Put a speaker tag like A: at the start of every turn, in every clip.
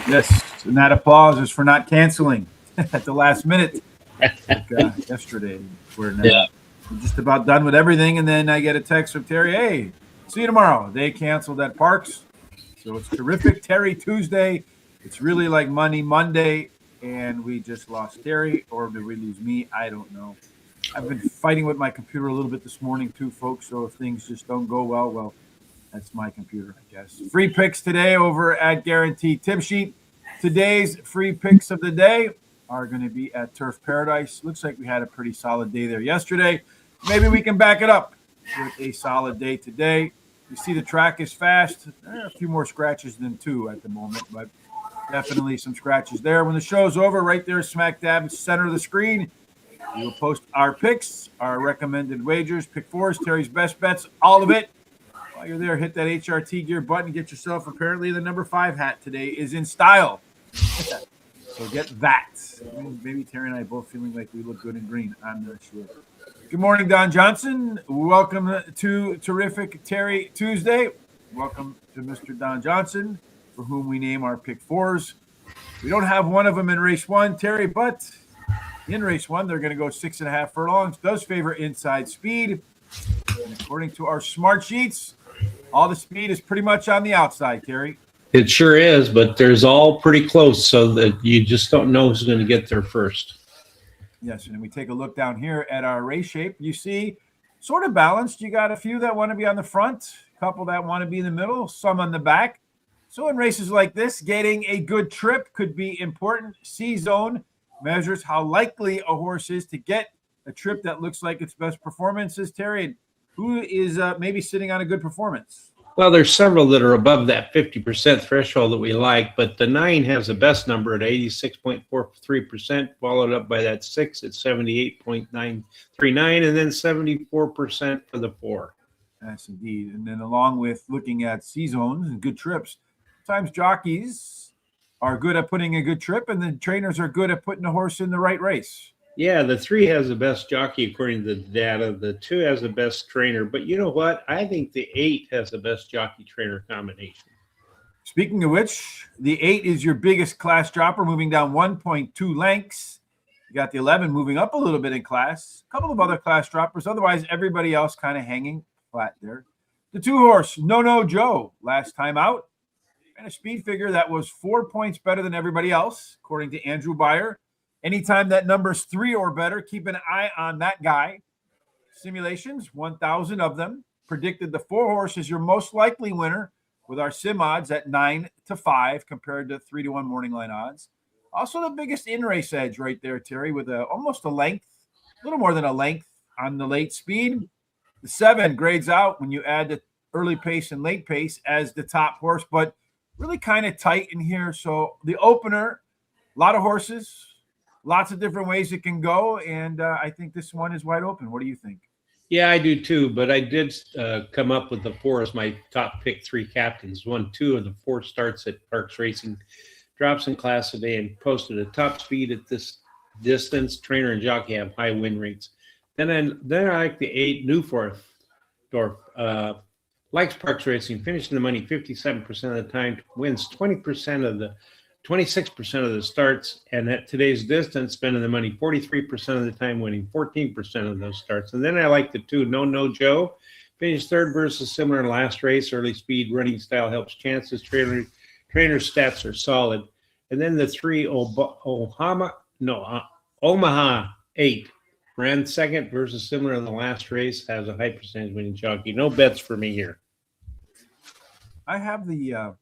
A: Yes, and that applause is for not canceling at the last minute. Like yesterday, we're just about done with everything, and then I get a text from Terry, hey, see you tomorrow. They canceled at Parx. So it's terrific Terry Tuesday. It's really like Monday, and we just lost Terry, or did we lose me? I don't know. I've been fighting with my computer a little bit this morning too, folks, so if things just don't go well, that's my computer, I guess. Free picks today over at Guaranteed Tip Sheet. Today's free picks of the day are going to be at Turf Paradise. Looks like we had a pretty solid day there yesterday. Maybe we can back it up with a solid day today. You see the track is fast. A few more scratches than two at the moment, but definitely some scratches there. When the show's over, right there, smack dab in the center of the screen, we will post our picks, our recommended wagers, pick fours, Terry's best bets, all of it. While you're there, hit that HRT gear button. Get yourself, apparently, the number 5 hat today is in style. So get that. Maybe Terry and I both feeling like we look good in green. I'm not sure. Good morning, Don Johnson. Welcome to Terrific Terry Tuesday. Welcome to Mr. Don Johnson, for whom we name our pick fours. We don't have one of them in race 1, Terry, but in race 1, they're going to go 6.5 furlongs. Does favor inside speed. And according to our smart sheets, all the speed is pretty much on the outside, Terry.
B: It sure is, but there's all pretty close, so that you just don't know who's going to get there first.
A: Yes, and we take a look down here at our race shape. You see, sort of balanced. You got a few that want to be on the front, a couple that want to be in the middle, some on the back. So in races like this, getting a good trip could be important. C-zone measures how likely a horse is to get a trip that looks like its best performances, Terry. And who is maybe sitting on a good performance?
B: Well, there's several that are above that 50% threshold that we like, but the 9 has the best number at 86.43%, followed up by that 6 at 78.939, and then 74% for the 4.
A: Yes, indeed. And then along with looking at C-zones and good trips, sometimes jockeys are good at putting a good trip, and the trainers are good at putting a horse in the right race.
B: Yeah, the 3 has the best jockey according to the data. The 2 has the best trainer. But you know what? I think the 8 has the best jockey-trainer combination.
A: Speaking of which, the 8 is your biggest class dropper, moving down 1.2 lengths. You got the 11 moving up a little bit in class. A couple of other class droppers. Otherwise, everybody else kind of hanging flat there. The 2-horse, No Joe, last time out. And a speed figure that was 4 points better than everybody else, according to Andrew Beyer. Anytime that number's 3 or better, keep an eye on that guy. Simulations, 1,000 of them. Predicted the 4-horse is your most likely winner with our sim odds at 9-5 compared to 3-1 morning line odds. Also the biggest in-race edge right there, Terry, with almost a length, a little more than a length on the late speed. The 7 grades out when you add the early pace and late pace as the top horse, but really kind of tight in here. So the opener, a lot of horses, lots of different ways it can go, and I think this one is wide open. What do you think?
B: Yeah, I do too, but I did come up with the 4 as my top pick 3 captains. 2 of the 4 starts at Parx Racing, drops in class today, and posted a top speed at this distance. Trainer and jockey have high win rates. Then I like the 8, Newforth. Likes Parx Racing, finishing the money 57% of the time, wins 26% of the starts, and at today's distance, spending the money 43% of the time, winning 14% of those starts. And then I like the 2, No Joe, finished 3rd versus similar in last race. Early speed, running style helps chances. Trainer stats are solid. And then the 3, Omaha 8, ran 2nd versus similar in the last race, has a high percentage winning jockey. No bets for me here.
A: I have the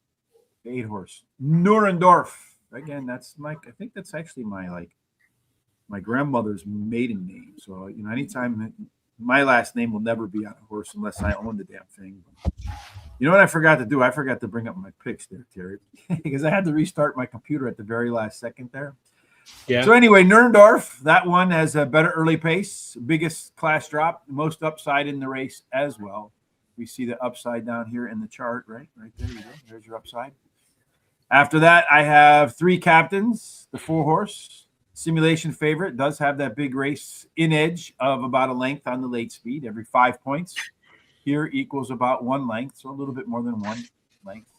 A: 8-horse, Nurendorf. Again, that's I think that's actually my grandmother's maiden name. So, anytime my last name will never be on a horse unless I own the damn thing. You know what I forgot to do? I forgot to bring up my picks there, Terry, because I had to restart my computer at the very last second there. Yeah. So anyway, Nurendorf, that one has a better early pace, biggest class drop, most upside in the race as well. We see the upside down here in the chart, right? Right there you go. There's your upside. After that, I have 3 captains. The 4-horse, simulation favorite, does have that big race in edge of about a length on the late speed. Every 5 points here equals about 1 length, so a little bit more than 1 length.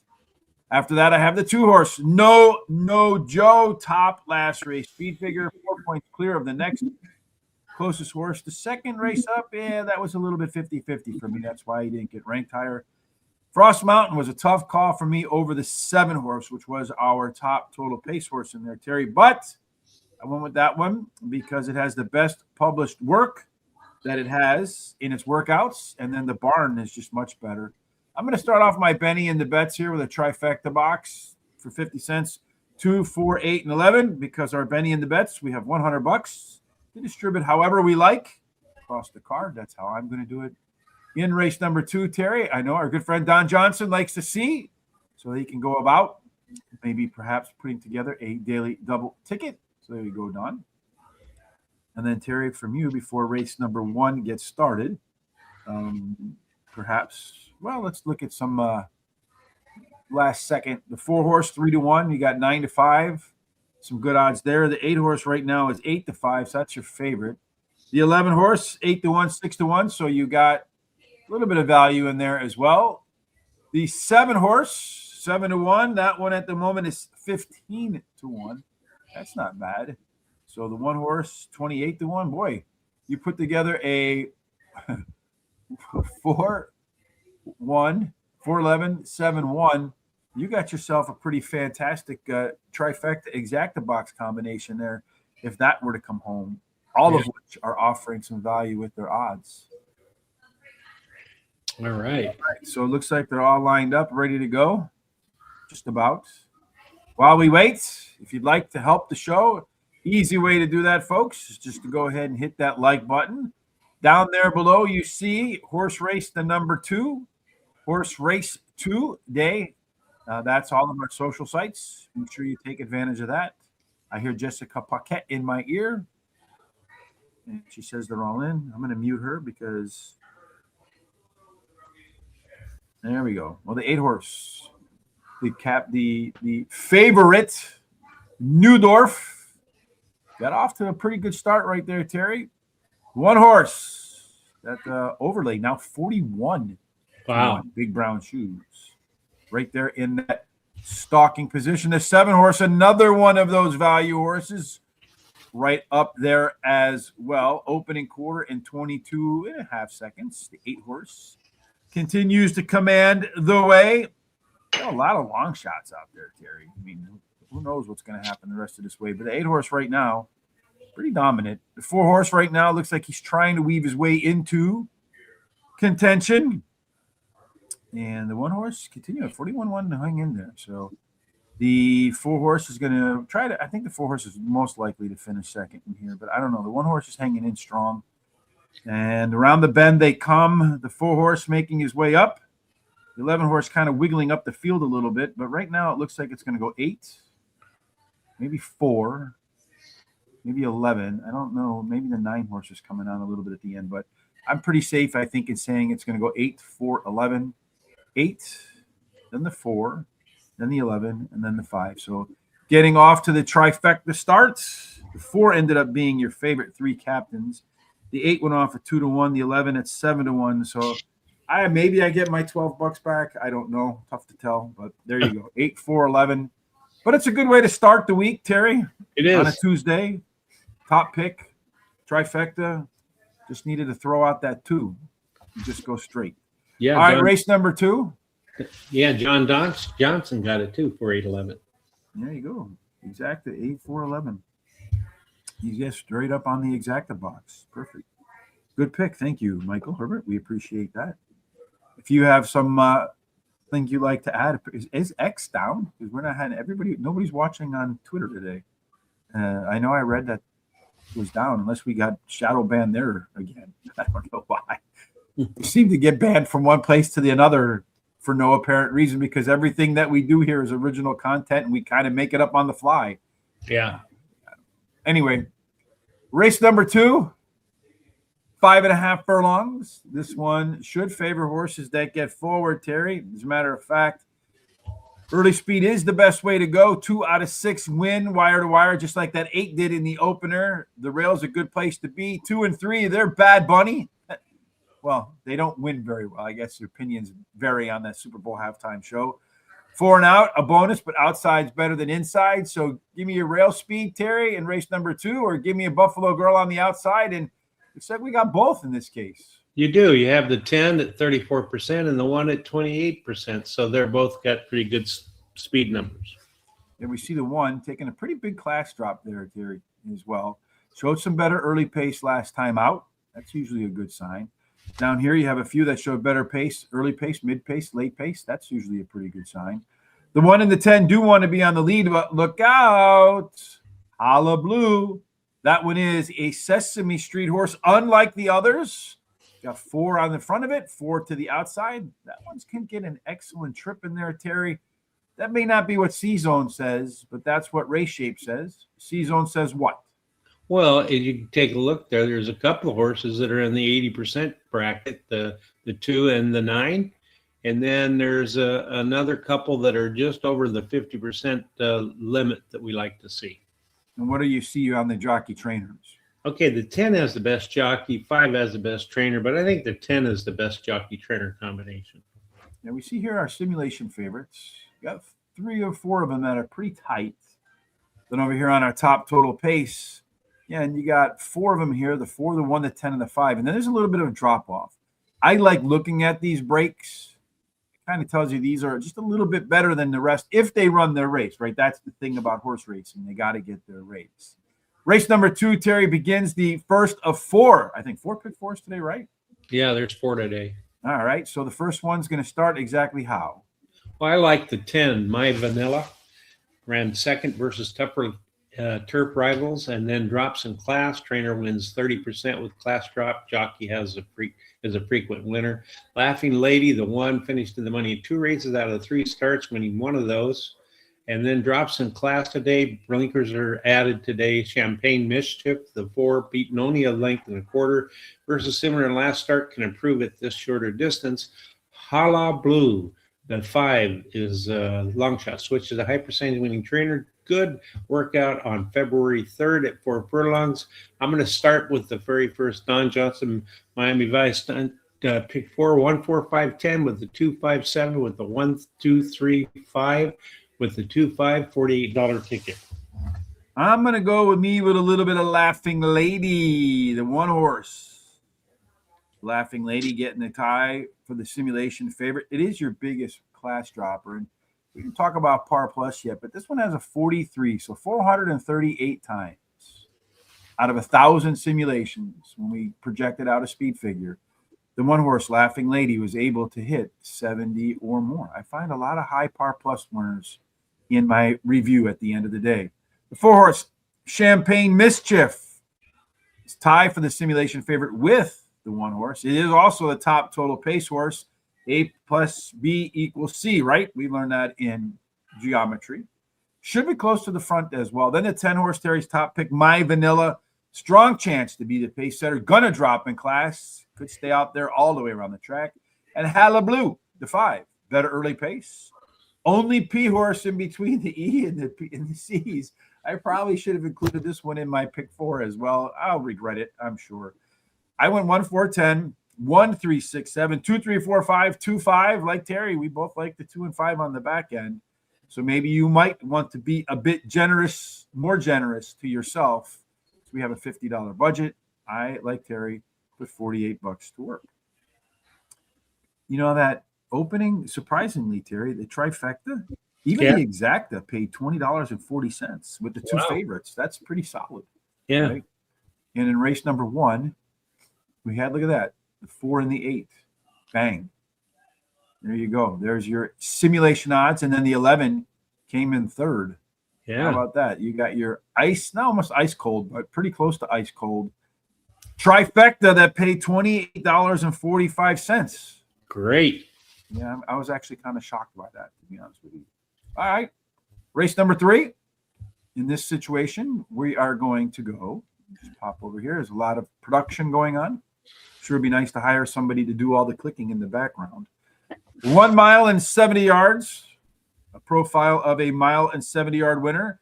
A: After that, I have the 2-horse. No Joe, top last race speed figure, 4 points clear of the next closest horse. The second race up, that was a little bit 50-50 for me. That's why he didn't get ranked higher. Frost Mountain was a tough call for me over the 7-horse, which was our top total pace horse in there, Terry. But I went with that one because it has the best published work that it has in its workouts, and then the barn is just much better. I'm going to start off my Bennie in the bets here with a trifecta box for 50 cents, 2, 4, 8, and 11, because our Bennie in the bets, we have $100 to distribute however we like across the card. That's how I'm going to do it. In race number 2, Terry, I know our good friend Don Johnson likes to see, so he can go about maybe perhaps putting together a daily double ticket. So there you go, Don. And then, Terry, from you, before race number 1 gets started, perhaps, well, let's look at some last second. The 4-horse, 3-1. You got 9-5. Some good odds there. The 8-horse right now is 8-5, so that's your favorite. The 11-horse, 8-1, 6-1, so you got a little bit of value in there as well. The 7-horse, 7-1. That one at the moment is 15-1. That's not bad. So the 1-horse, 28-1. Boy, you put together a 4-1, 4-11, 7-1. You got yourself a pretty fantastic trifecta exacta box combination there. If that were to come home, all of which are offering some value with their odds.
B: All right.
A: So it looks like they're all lined up, ready to go. Just about. While we wait, if you'd like to help the show, easy way to do that, folks, is just to go ahead and hit that like button. Down there below, you see Horse Race the number 2, Horse Race 2 Day. That's all of our social sites. Make sure you take advantage of that. I hear Jessica Paquette in my ear. And she says they're all in. I'm going to mute her because there we go. Well, the 8-horse, the favorite Neudorf got off to a pretty good start right there, Terry. 1-horse, that overlay now 41.
B: Wow.
A: Big brown shoes right there in that stalking position. The 7-horse, another one of those value horses right up there as well. Opening quarter in 22.5 seconds. The 8-horse continues to command the way. A lot of long shots out there, Terry. I mean, who knows what's going to happen the rest of this way. But the 8-horse right now, pretty dominant. The 4-horse right now looks like he's trying to weave his way into contention. And the 1-horse continue 41-1 to hang in there. So the 4-horse is going to try to, I think the 4-horse is most likely to finish second in here, but I don't know. The 1-horse is hanging in strong. And around the bend they come, the 4-horse making his way up. The 11-horse kind of wiggling up the field a little bit, but right now it looks like it's going to go 8, maybe 4, maybe 11. I don't know. Maybe the 9-horse is coming on a little bit at the end, but I'm pretty safe, I think, in saying it's going to go 8, 4, 11, 8, then the 4, then the 11, and then the 5. So getting off to the trifecta starts. The 4 ended up being your favorite 3 captains. The 8 went off at 2-1. The 11 at 7-1. So maybe I get my $12 back. I don't know. Tough to tell, but there you go. 8, 4, 11. But it's a good way to start the week, Terry.
B: It is.
A: On a Tuesday. Top pick, trifecta. Just needed to throw out that 2. And just go straight.
B: Yeah.
A: All right, race number 2.
B: Yeah, John Johnson got it too for 8-11.
A: There you go. Exacta, 8, 4, 11. You get straight up on the exacta box. Perfect. Good pick. Thank you, Michael Herbert. We appreciate that. If you have some thing you like to add, is X down? Because we're not having nobody's watching on Twitter today. I know I read that it was down, unless we got shadow banned there again. I don't know why. We seem to get banned from one place to the another for no apparent reason, because everything that we do here is original content and we kind of make it up on the fly.
B: Yeah.
A: Anyway, race number 2, 5.5 furlongs. This one should favor horses that get forward, Terry. As a matter of fact, early speed is the best way to go. 2 out of 6 win wire to wire, just like that 8 did in the opener. The rail's a good place to be. 2 and 3, they're Bad Bunny. Well, they don't win very well. I guess your opinions vary on that Super Bowl halftime show. 4 and out, a bonus, but outside's better than inside. So give me your rail speed, Terry, in race number 2, or give me a Buffalo Girl on the outside. And it's like we got both in this case.
B: You do. You have the 10 at 34% and the 1 at 28%. So they're both got pretty good speed numbers.
A: And we see the 1 taking a pretty big class drop there, Terry, as well. Showed some better early pace last time out. That's usually a good sign. Down here, you have a few that showed better pace, early pace, mid pace, late pace. That's usually a pretty good sign. The 1 and the 10 do want to be on the lead, but look out. Holla Blue. That one is a Sesame Street horse, unlike the others. Got 4 on the front of it, 4 to the outside. That one's can get an excellent trip in there, Terry. That may not be what C-Zone says, but that's what Race Shape says. C-Zone says what?
B: Well, if you take a look there, there's a couple of horses that are in the 80% bracket, the 2 and the 9. And then there's another couple that are just over the 50% limit that we like to see.
A: And what do you see on the jockey trainers?
B: Okay, the 10 has the best jockey, 5 has the best trainer, but I think the 10 is the best jockey trainer combination.
A: Now we see here our simulation favorites. You got 3 or 4 of them that are pretty tight. Then over here on our top total pace, yeah, and you got 4 of them here, the 4, the 1, the 10, and the 5. And then there's a little bit of a drop-off. I like looking at these breaks. It kind of tells you these are just a little bit better than the rest if they run their race, right? That's the thing about horse racing. They got to get their race. Race number 2, Terry, begins the first of 4. I think 4 pick 4s today, right?
B: Yeah, there's 4 today.
A: All right, so the first one's going to start exactly how?
B: Well, I like the 10, My Vanilla. Ran second versus tougher turf rivals, and then drops in class. Trainer wins 30% with class drop. Jockey is a frequent winner. Laughing Lady, the 1, finished in the money in 2 races out of the 3 starts, winning 1 of those. And then drops in class today. Blinkers are added today. Champagne Mischief, the 4, beaten only a length and a quarter versus similar in last start, can improve at this shorter distance. Hala Blue, the 5, is long shot. Switch to the high percentage winning trainer. Good workout on February 3rd at 4 furlongs. I'm going to start with the very first Don Johnson Miami Vice pick 4, 1, 4, 5, 10 with the 2, 5, 7 with the 1, 2, 3, 5 with the 2, 5, $48 ticket.
A: I'm going to go with a little bit of Laughing Lady, the 1 horse. Laughing Lady getting the tie for the simulation favorite. It is your biggest class dropper. And we didn't talk about Par Plus yet, but this one has a 43, so 438 times out of 1,000 simulations when we projected out a speed figure. The 1 horse, Laughing Lady, was able to hit 70 or more. I find a lot of high Par Plus winners in my review at the end of the day. The 4 horse, Champagne Mischief, is tied for the simulation favorite with the 1 horse. It is also the top total pace horse. A plus B equals C, right? We learned that in geometry. Should be close to the front as well. Then the 10 horse, Terry's top pick, My Vanilla. Strong chance to be the pace setter. Gonna drop in class. Could stay out there all the way around the track. And Hala Blue, the 5. Better early pace. Only P horse in between the E and the C's. I probably should have included this one in my pick 4 as well. I'll regret it, I'm sure. I went 1, 4, 10. 1, 3, 6, 7, 2, 3, 4, 5, 2, 5. Like Terry, we both like the 2 and 5 on the back end. So maybe you might want to be a bit generous, more generous to yourself. So we have a $50 budget. I, like Terry, put $48 to work. You know that opening, surprisingly, Terry, the trifecta, even the exacta paid $20.40 with the 2 favorites. That's pretty solid.
B: Yeah.
A: Right? And in race number 1, we had, look at that, the 4 and the 8. Bang. There you go. There's your simulation odds. And then the 11 came in 3rd.
B: Yeah.
A: How about that? You got your ice, not almost ice cold, but pretty close to ice cold. Trifecta that paid $28.45.
B: Great.
A: Yeah, I was actually kind of shocked by that, to be honest with you. All right. Race number 3. In this situation, we are going to go. Just pop over here. There's a lot of production going on. Sure, it'd be nice to hire somebody to do all the clicking in the background. 1 mile and 70 yards. A profile of a 1 mile and 70-yard winner.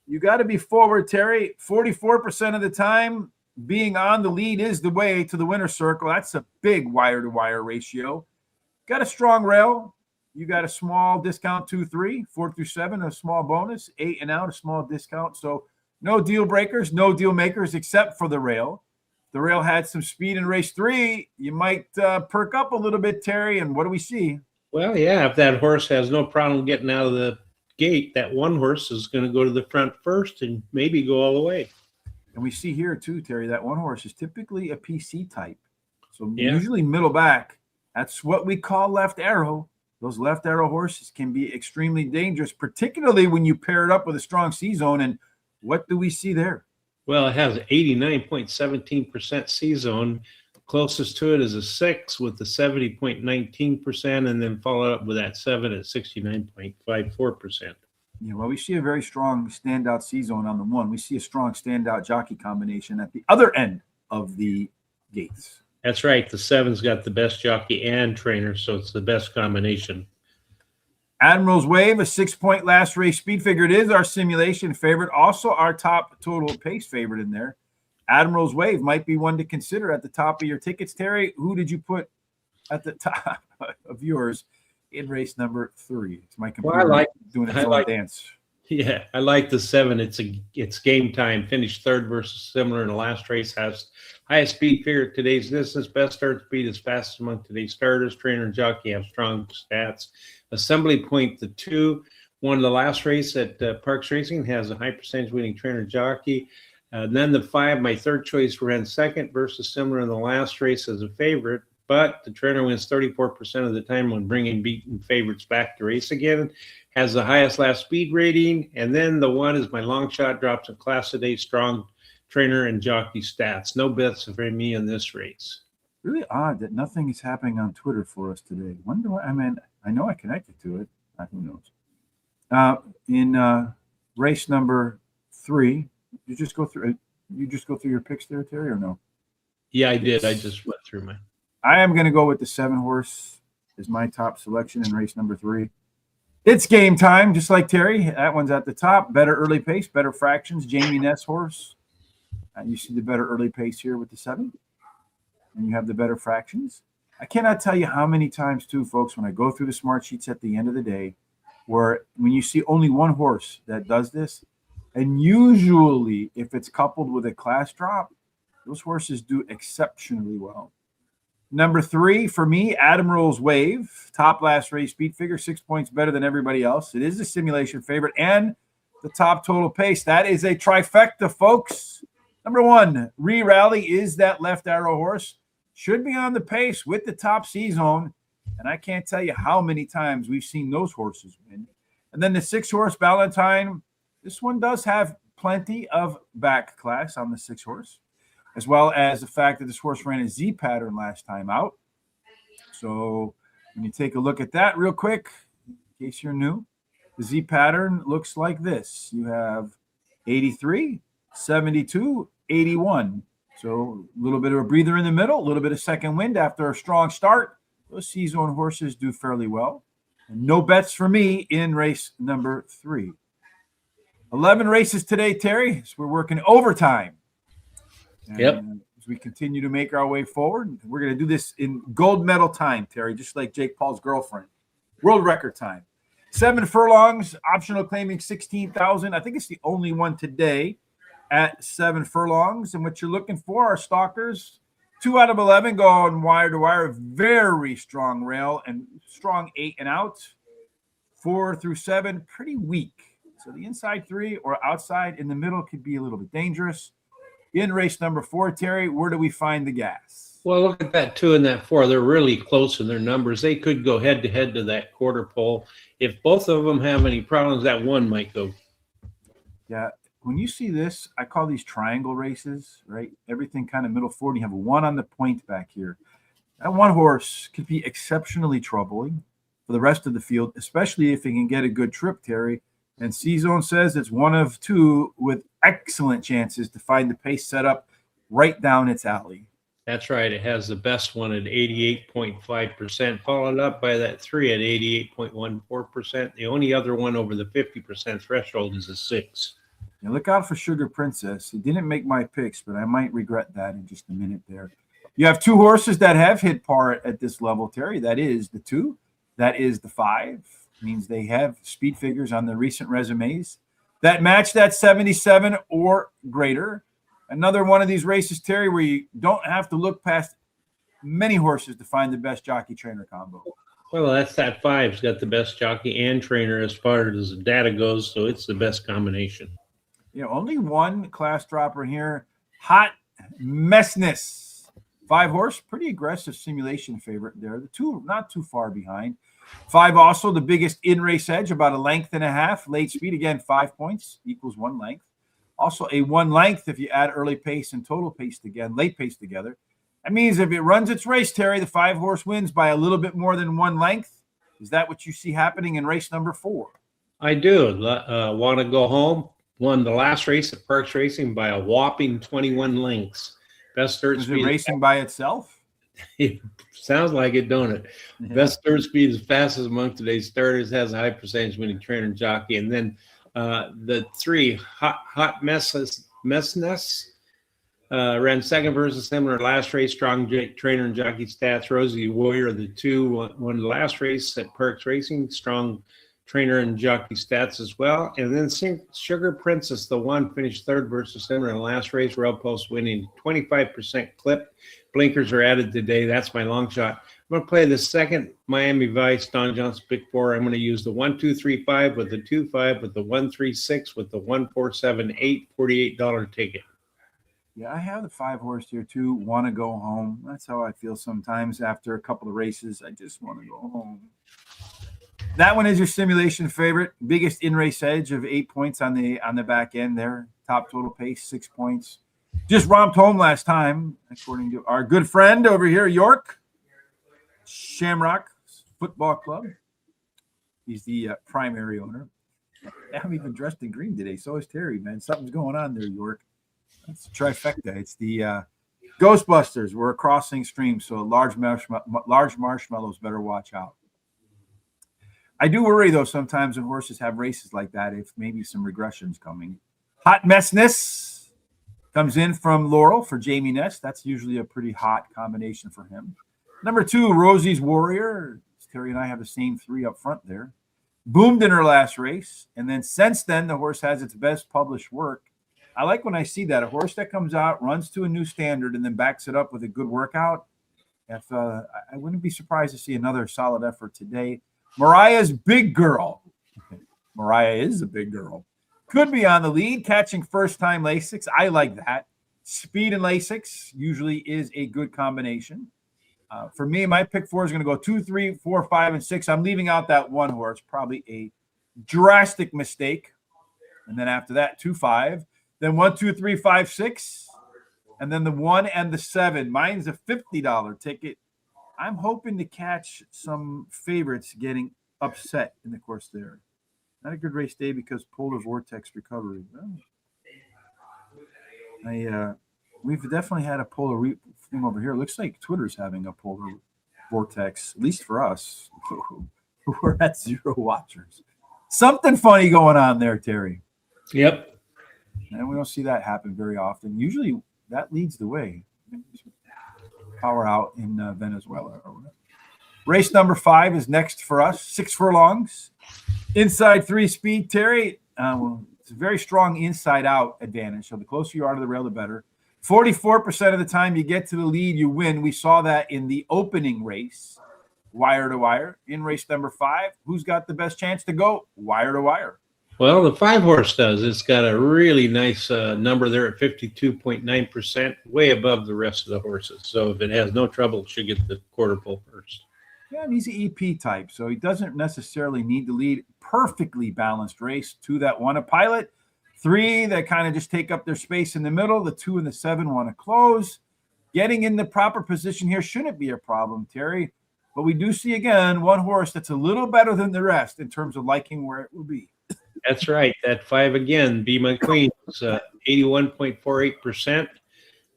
A: You got to be forward, Terry. 44% of the time, being on the lead is the way to the winner's circle. That's a big wire-to-wire ratio. Got a strong rail. you got a small discount 2-3, 4-7, a small bonus, 8 and out, a small discount. So no deal breakers, no deal makers except for the rail. The rail had some speed in race 3. You might perk up a little bit, Terry. And what do we see?
B: Well, yeah, if that horse has no problem getting out of the gate, that one horse is going to go to the front first and maybe go all the way.
A: And we see here too, Terry, that one horse is typically a PC type. So usually middle back. That's what we call left arrow. Those left arrow horses can be extremely dangerous, particularly when you pair it up with a strong C-zone. And what do we see there?
B: Well, it has 89.17% C-zone. Closest to it is a 6 with the 70.19%, and then followed up with that 7 at 69.54%.
A: Yeah, well, we see a very strong standout C-zone on the 1. We see a strong standout jockey combination at the other end of the gates.
B: That's right. The 7's got the best jockey and trainer, so it's the best combination.
A: Admiral's Wave, a 6-point last race speed figure. It is our simulation favorite, also our top total pace favorite in there. Admiral's Wave might be one to consider at the top of your tickets, Terry. Who did you put at the top of yours in race number 3? It's my computer doing its own dance.
B: Yeah, I like the 7. It's game time. Finished third versus similar in the last race. Has highest speed figure at today's distance. Best start speed is fastest among today's starters. Trainer and jockey have strong stats. Assembly point, the 2 won the last race at Parx Racing. Has a high percentage winning trainer jockey. Then the 5, my third choice, ran second versus similar in the last race as a favorite. But the trainer wins 34% of the time when bringing beaten favorites back to race again. Has the highest last speed rating. And then the 1 is my long shot, drops in class today, strong trainer and jockey stats. No bets for me in this race.
A: Really odd that nothing is happening on Twitter for us today. Wonder why. I mean, I know I connected to it. Who knows? In race number 3, you just go through your picks there, Terry, or no?
B: Yeah, I did. I just went through mine.
A: I am going to go with the 7 horse as my top selection in race number 3. It's game time, just like Terry. That one's at the top. Better early pace, better fractions. Jamie Ness horse. You see the better early pace here with the 7. And you have the better fractions. I cannot tell you how many times, too, folks, when I go through the smart sheets at the end of the day, where when you see only one horse that does this, and usually if it's coupled with a class drop, those horses do exceptionally well. Number 3 for me, Admiral's Wave, top last race speed figure, 6 points better than everybody else. It is a simulation favorite and the top total pace. That is a trifecta, folks. Number 1, Rally is that left arrow horse. Should be on the pace with the top C-zone. And I can't tell you how many times we've seen those horses win. And then the 6 horse Valentine. This one does have plenty of back class on the 6 horse, as well as the fact that this horse ran a Z pattern last time out. So when you take a look at that real quick, in case you're new, the Z pattern looks like this. You have 83, 72, 81. So a little bit of a breather in the middle, a little bit of second wind after a strong start. Those C-zone horses do fairly well. And no bets for me in race number 3. 11 races today, Terry. So we're working overtime. And as we continue to make our way forward, we're going to do this in gold medal time, Terry, just like Jake Paul's girlfriend. World record time. 7 furlongs, optional claiming 16,000. I think it's the only one today at 7 furlongs. And what you're looking for are stalkers. 2 out of 11 going wire to wire. Very strong rail and strong 8 and out. 4 through 7, pretty weak. So the inside 3 or outside in the middle could be a little bit dangerous. In race number 4, Terry, where do we find the gas?
B: Well, look at that 2 and that 4. They're really close in their numbers. They could go head to head to that quarter pole. If both of them have any problems, that 1 might go.
A: Yeah. When you see this, I call these triangle races, right? Everything kind of middle forward. You have a 1 on the point back here. That 1 horse could be exceptionally troubling for the rest of the field, especially if he can get a good trip, Terry. And C-Zone says it's 1 of 2 with excellent chances to find the pace set up right down its alley.
B: That's right. It has the best one at 88.5%, followed up by that 3 at 88.14%. The only other one over the 50% threshold is a 6.
A: Now look out for Sugar Princess. He didn't make my picks, but I might regret that in just a minute there. You have 2 horses that have hit par at this level, Terry. That is the 2 That is the 5. Means they have speed figures on the recent resumes that match that 77 or greater. Another one of these races, Terry, where you don't have to look past many horses to find the best jockey trainer combo.
B: Well, that's that 5's got the best jockey and trainer as far as the data goes, so it's the best combination.
A: Only one class dropper here. Hot Messness. 5 horse, pretty aggressive simulation favorite there. The 2 not too far behind. 5 also the biggest in-race edge, about a length and a half. Late speed, again, 5 points equals 1 length. Also a 1 length if you add early pace and total pace together, late pace together. That means if it runs its race, Terry, the 5 horse wins by a little bit more than 1 length. Is that what you see happening in race number 4?
B: I do. Want to go home? Won the last race at Parx Racing by a whopping 21 lengths. Best third
A: Is
B: speed.
A: it racing by itself?
B: It sounds like it, don't it? Yeah. Best third speed is fastest among today's starters, has a high percentage winning trainer and jockey. And then the 3, Hot Messness, ran second versus similar last race, strong trainer and jockey stats. Rosie Warrior, the 2, won the last race at Parx Racing, strong trainer and jockey stats as well. And then Sugar Princess, the 1, finished third versus similar in the last race. Rail Post winning 25% clip. Blinkers are added today. That's my long shot. I'm going to play the second Miami Vice, Don Johnson pick 4. I'm going to use the 1, 2, 3, 5 with the 2, 5 with the 1, 3, 6 with the 1, 4, 7, 8, $48 ticket.
A: Yeah, I have the 5 horse here too. Want to go home. That's how I feel sometimes after a couple of races. I just want to go home. That one is your simulation favorite. Biggest in-race edge of 8 points on the back end there. Top total pace, 6 points. Just romped home last time, according to our good friend over here, York Shamrock Football Club. He's the primary owner. I'm even dressed in green today. So is Terry, man. Something's going on there, York. It's a trifecta. It's the Ghostbusters. We're crossing streams, so large marshmallows better watch out. I do worry, though, sometimes when horses have races like that, if maybe some regression's coming. Hot Messness comes in from Laurel for Jamie Ness. That's usually a pretty hot combination for him. Number 2, Rosie's Warrior. Terry and I have the same 3 up front there. Boomed in her last race. And then since then, the horse has its best published work. I like when I see that. A horse that comes out, runs to a new standard, and then backs it up with a good workout. If I wouldn't be surprised to see another solid effort today. Mariah's Big Girl. Mariah is a big girl. Could be on the lead, catching first-time Lasix. I like that. Speed and Lasix usually is a good combination. For me, my pick 4 is going to go 2, 3, 4, 5, and 6. I'm leaving out that 1 horse, probably a drastic mistake. And then after that, 2, 5. Then 1, 2, 3, 5, 6. And then the 1 and the 7. Mine's a $50 ticket. I'm hoping to catch some favorites getting upset in the course there. Not a good race day because polar vortex recovery. Well, we've definitely had a polar thing over here. It looks like Twitter's having a polar vortex, at least for us. We're at 0 watchers. Something funny going on there, Terry.
B: Yep.
A: And we don't see that happen very often. Usually that leads the way. Power out in Venezuela. Race number 5 is next for us. 6 furlongs. Inside 3 speed, Terry. It's a very strong inside-out advantage. So the closer you are to the rail, the better. 44% of the time you get to the lead, you win. We saw that in the opening race, wire to wire. In race number 5, who's got the best chance to go wire to wire?
B: Well, the 5 horse does. It's got a really nice number there at 52.9%, way above the rest of the horses. So if it has no trouble, it should get the quarter pole first.
A: Yeah, and he's an EP type, so he doesn't necessarily need to lead. Perfectly balanced race. 2 that want to pilot, 3 that kind of just take up their space in the middle. The 2 and the 7 want to close. Getting in the proper position here shouldn't be a problem, Terry. But we do see, again, 1 horse that's a little better than the rest in terms of liking where it will be.
B: That's right. That 5 again, Be My Queen, is 81.48%,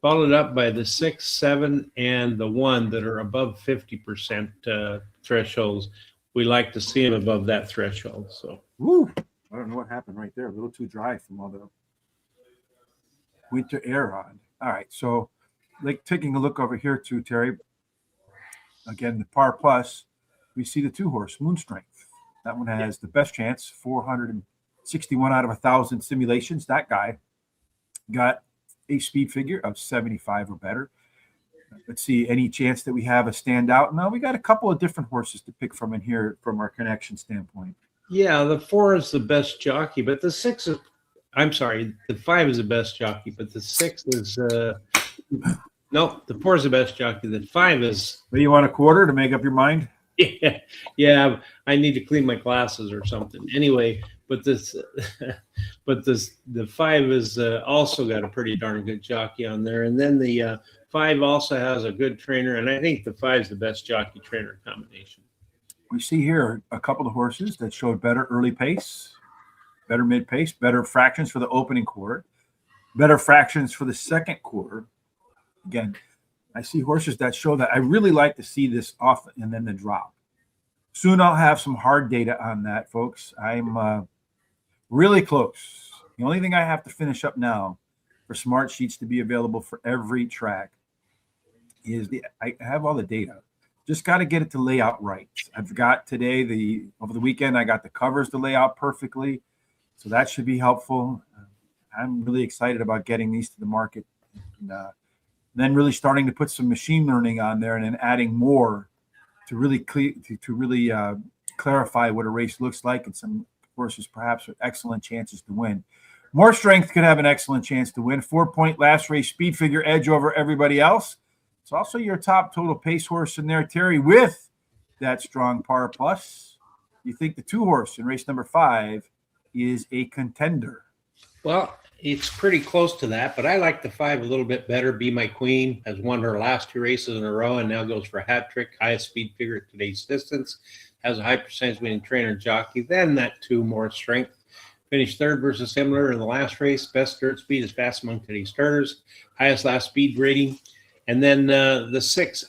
B: followed up by the 6, 7, and the 1 that are above 50% thresholds. We like to see them above that threshold. So,
A: woo! I don't know what happened right there. A little too dry from all the winter air on. All right, so like taking a look over here too, Terry. Again, the Par Plus. we see the 2-horse, Moon Strength. That one has the best chance, 461 out of 1,000 simulations. That guy got a speed figure of 75 or better. Let's see, any chance that we have a standout? No, we got a couple of different horses to pick from in here from our connection standpoint.
B: Yeah, the 4 is the best jockey, but the 6 is, I'm sorry, the 5 is the best jockey, but the 6 is, no, the 4 is the best jockey. The 5 is.
A: What, do you want a quarter to make up your mind?
B: Yeah, I need to clean my glasses or something. Anyway, but the 5 is also got a pretty darn good jockey on there, and then the 5 also has a good trainer, and I think the 5 is the best jockey trainer combination.
A: We see here a couple of horses that showed better early pace, better mid pace, better fractions for the opening quarter, better fractions for the second quarter. Again, I see horses that show that. I really like to see this off and then the drop. Soon I'll have some hard data on that, folks. I'm really close. The only thing I have to finish up now for smart sheets to be available for every track is I have all the data. Just got to get it to lay out right. I've got today, over the weekend, I got the covers to lay out perfectly. So that should be helpful. I'm really excited about getting these to the market. And, then really starting to put some machine learning on there and then adding more to really clarify what a race looks like, and some horses perhaps with excellent chances to win. More Strength could have an excellent chance to win. 4-point last race speed figure edge over everybody else. It's also your top total pace horse in there, Terry, with that strong par plus. You think the 2-horse in race number 5 is a contender?
B: Well, it's pretty close to that, but I like the 5 a little bit better. Be My Queen has won her last 2 races in a row and now goes for a hat trick, highest speed figure at today's distance, has a high percentage winning trainer and jockey. Then that 2, More Strength, finished 3rd versus Himmler in the last race. Best dirt speed is fast among today's starters, highest last speed rating. And then the 6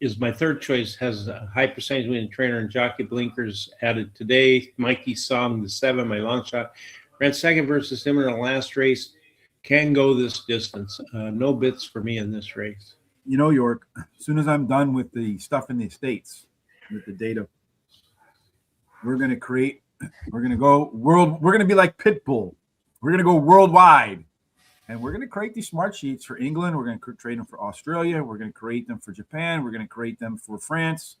B: is my 3rd choice, has a high percentage winning trainer and jockey. Blinkers added today. Mikey Song, the 7, my long shot. Ran 2nd versus Himmler in the last race. Can go this distance. No bits for me in this race.
A: You know, York, as soon as I'm done with the stuff in the States, with the data, we're going to go world. We're going to be like Pitbull. We're going to go worldwide. And we're going to create these smart sheets for England. We're going to create them for Australia. We're going to create them for Japan. We're going to create them for France.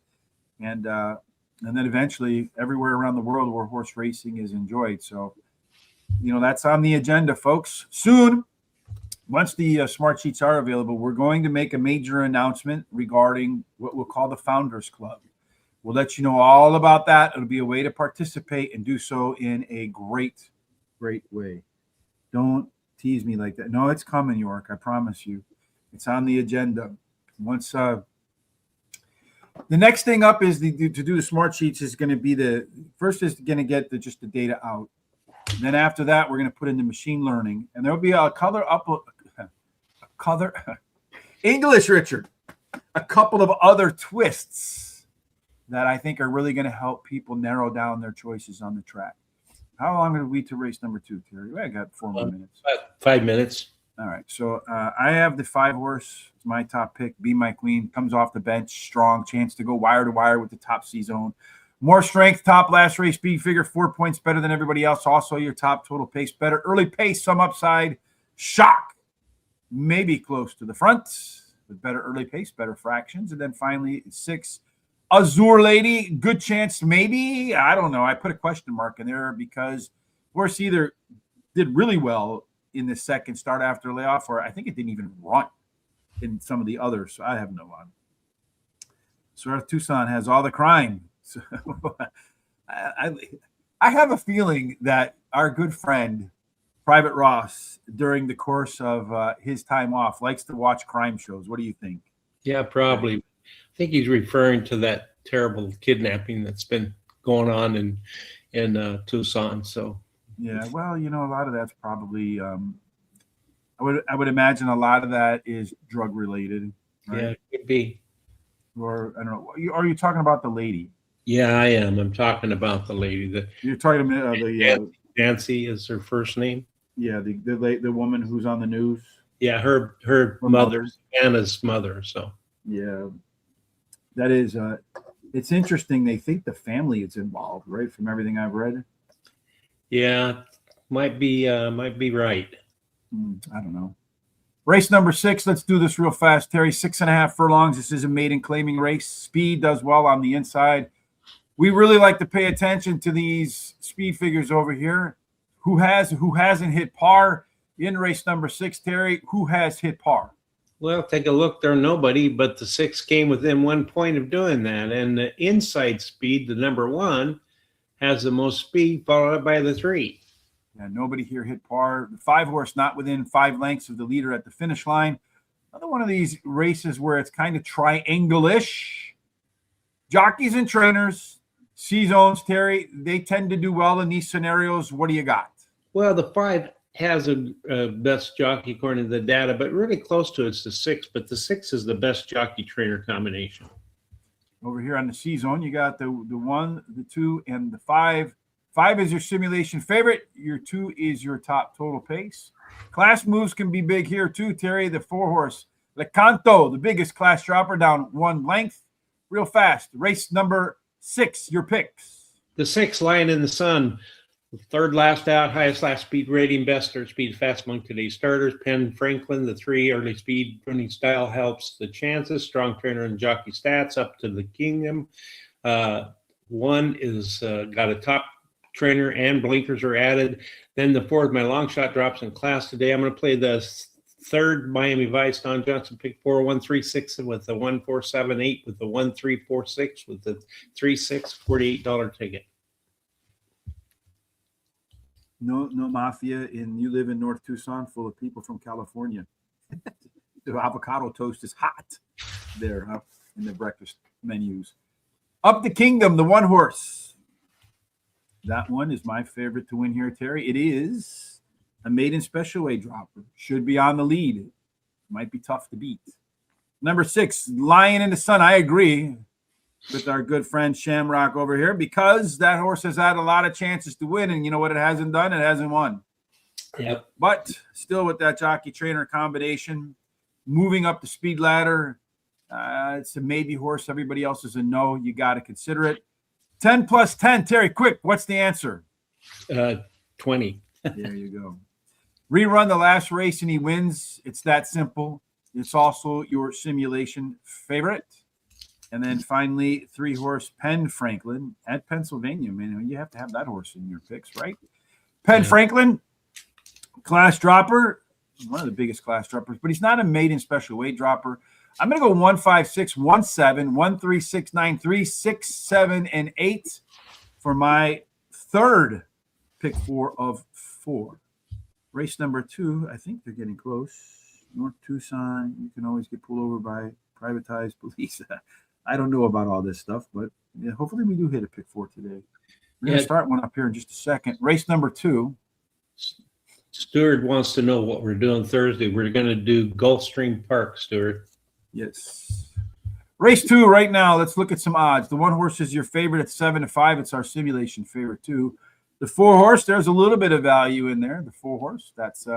A: And then eventually everywhere around the world where horse racing is enjoyed. So, that's on the agenda, folks. Soon, once the smart sheets are available, we're going to make a major announcement regarding what we'll call the Founders Club. We'll let you know all about that. It'll be a way to participate and do so in a great, great way. Don't tease me like that. No, it's coming, York. I promise you. It's on the agenda. Once the next thing up is to do the smart sheets is going to be first is going to get just the data out. And then after that, we're going to put in the machine learning, and there'll be a English, Richard, a couple of other twists that I think are really going to help people narrow down their choices on the track. How long are we to race number 2, Terry? I got 4 more minutes.
B: 5 minutes.
A: All right. So I have the 5-horse. It's my top pick. Be My Queen. Comes off the bench. Strong chance to go wire to wire with the top C zone. More Strength, top last race speed figure, 4 points better than everybody else. Also your top total pace better. Early pace, some upside. Shock. Maybe close to the front with better early pace, better fractions. And then finally 6, Azure Lady, good chance, maybe. I don't know. I put a question mark in there because horse either did really well in the second start after layoff, or I think it didn't even run in some of the others. So I have no one. Swerve Tucson has all the crime. So I have a feeling that our good friend Private Ross, during the course of his time off, likes to watch crime shows. What do you think?
B: Yeah, probably. I think he's referring to that terrible kidnapping that's been going on in Tucson. So
A: yeah, well, a lot of that's probably I would imagine a lot of that is drug related. Right?
B: Yeah, it could be.
A: Or I don't know. Are you talking about the lady?
B: Yeah, I am. I'm talking about the lady.
A: You're talking about the
B: Nancy is her first name.
A: Yeah, the woman who's on the news.
B: Yeah, her mother, Anna's mother. So
A: yeah, that is It's interesting. They think the family is involved, right? From everything I've read.
B: Yeah, might be right.
A: I don't know. Race number 6. Let's do this real fast, Terry. 6.5 furlongs. This is a maiden claiming race. Speed does well on the inside. We really like to pay attention to these speed figures over here. Who hasn't hit par in race number 6, Terry? Who has hit par?
B: Well, take a look. There, nobody, but the 6 came within 1 point of doing that. And the inside speed, the number 1, has the most speed, followed up by the 3.
A: Yeah, nobody here hit par. The 5 horse not within 5 lengths of the leader at the finish line. Another one of these races where it's kind of triangle-ish. Jockeys and trainers, C-zones, Terry, they tend to do well in these scenarios. What do you got?
B: Well, the 5 has a best jockey according to the data, but really close to it's the 6. But the 6 is the best jockey trainer combination.
A: Over here on the C-zone, you got the 1, the 2, and the 5. 5 is your simulation favorite. Your 2 is your top total pace. Class moves can be big here too, Terry. The 4 horse, Le Canto, the biggest class dropper, down 1 length. Real fast. Race number 6, your picks.
B: The 6, Lion in the Sun, 3rd last out, highest last speed rating, best start speed, fast among today's starters. Penn Franklin, the 3, early speed, running style helps the chances. Strong trainer and jockey stats, up to the kingdom. 1 is got a top trainer and blinkers are added. Then the 4th, my long shot, drops in class today. I'm going to play the 3rd, Miami Vice, Don Johnson, pick 4, 1, 3, 6 with the 1, 4, 7, 8 with the 1, 3, 4, 6 with the 3, 6, $48 ticket.
A: No mafia, and you live in North Tucson, full of people from California. The avocado toast is hot there, huh, in the breakfast menus. Up the Kingdom, the 1 horse. That one is my favorite to win here, Terry. It is a maiden special weight dropper. Should be on the lead. Might be tough to beat. Number 6, Lion in the Sun. I agree with our good friend Shamrock over here because that horse has had a lot of chances to win. And you know what it hasn't done? It hasn't won.
B: Yep.
A: But still with that jockey trainer combination, moving up the speed ladder, it's a maybe horse. Everybody else is a no. You got to consider it. 10 plus 10. Terry, quick, what's the answer?
B: 20.
A: There you go. Rerun the last race and he wins. It's that simple. It's also your simulation favorite. And then finally, 3 horse Penn Franklin at Pennsylvania. Man, you have to have that horse in your picks, right? Penn Franklin, class dropper, one of the biggest class droppers, but he's not a maiden special weight dropper. I'm going to go 1, 5, 6, 1, 7, 1, 3, 6, 9, 3, 6, 7, and 8 for my 3rd pick 4 of 4. Race number 2, I think they're getting close. North Tucson, you can always get pulled over by privatized police. I don't know about all this stuff, but yeah, hopefully we do hit a pick 4 today. We're going to start one up here in just a second. Race number 2.
B: Stuart wants to know what we're doing Thursday. We're going to do Gulfstream Park, Stuart.
A: Yes. Race 2 right now. Let's look at some odds. The 1 horse is your favorite at 7-5. It's our simulation favorite too. The 4 horse, there's a little bit of value in there. The 4 horse, that's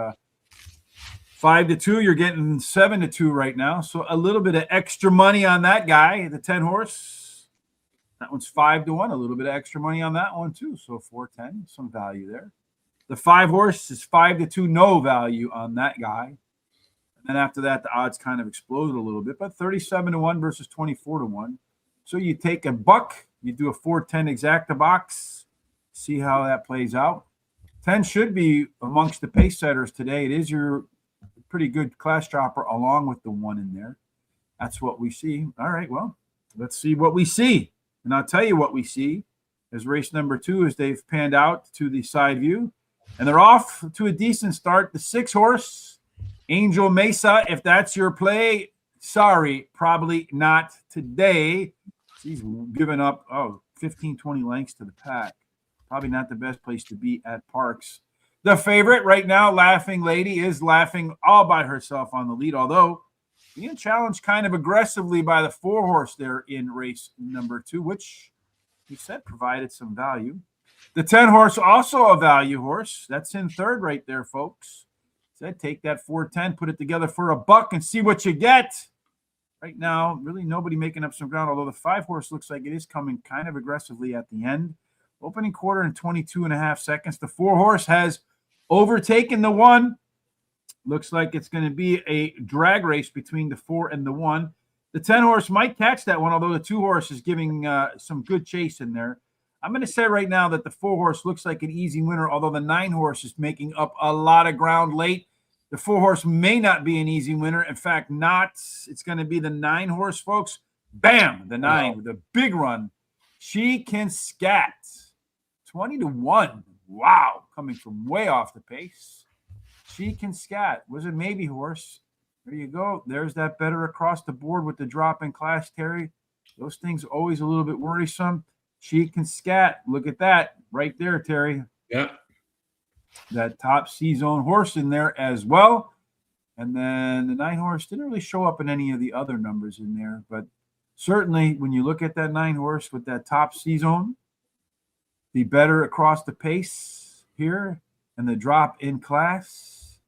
A: 5-2. You're getting 7-2 right now. So a little bit of extra money on that guy. The 10 horse, that one's 5-1. A little bit of extra money on that one too. So 4-10, some value there. The 5 horse is 5-2. No value on that guy. And after that, the odds kind of exploded a little bit, but 37-1 versus 24-1. So you take a buck, you do a 4-10 exacta box, see how that plays out. 10 should be amongst the pace setters today. It is your pretty good class dropper along with the 1 in there. That's what we see. All right, well, let's see what we see. And I'll tell you what we see as race number 2 as they've panned out to the side view. And they're off to a decent start. The 6 horse, Angel Mesa, if that's your play, sorry, probably not today. He's given up, 15, 20 lengths to the pack. Probably not the best place to be at Parx. The favorite right now, Laughing Lady, is laughing all by herself on the lead, although being challenged kind of aggressively by the 4 horse there in race number 2, which we said provided some value. The 10 horse, also a value horse. That's in 3rd right there, folks. Said take that 4-10, put it together for a buck and see what you get. right now, really nobody making up some ground, although the 5-horse looks like it is coming kind of aggressively at the end. Opening quarter in 22.5 seconds. The 4-horse has overtaken the 1. Looks like it's going to be a drag race between the 4 and the 1. The 10-horse might catch that one, although the 2-horse is giving some good chase in there. I'm going to say right now that the 4-horse looks like an easy winner, although the 9-horse is making up a lot of ground late. The 4-horse may not be an easy winner. In fact, not. It's going to be the 9-horse, folks. Bam! The 9 with a big run. She can scat. 20-1. Wow. Coming from way off the pace. She can scat. Was it maybe horse? There you go. There's that better across the board with the drop in class, Terry. Those things always a little bit worrisome. She can scat. Look at that right there, Terry.
B: Yeah.
A: That top C-zone horse in there as well. And then the 9-horse didn't really show up in any of the other numbers in there. But certainly when you look at that 9-horse with that top C-zone, the better across the pace here and the drop in class,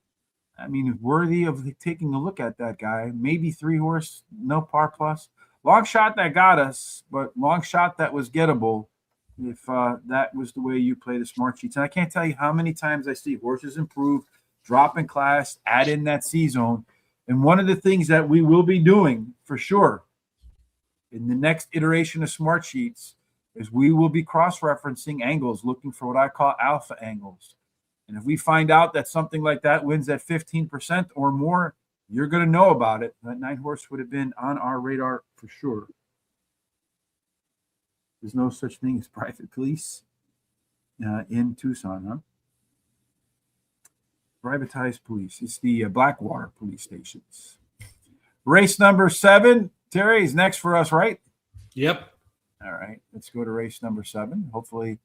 A: I mean, worthy of taking a look at that guy. Maybe 3-horse, no par plus. Long shot that got us, but long shot that was gettable if that was the way you play the smart sheets. And I can't tell you how many times I see horses improve, drop in class, add in that C-zone. And one of the things that we will be doing for sure in the next iteration of smart sheets is we will be cross-referencing angles, looking for what I call alpha angles. And if we find out that something like that wins at 15% or more, you're going to know about it. That 9-horse would have been on our radar for sure. There's no such thing as private police in Tucson, huh? Privatized police. It's the Blackwater police stations. Race number 7. Terry is next for us, right?
B: Yep.
A: All right. Let's go to race number 7. Hopefully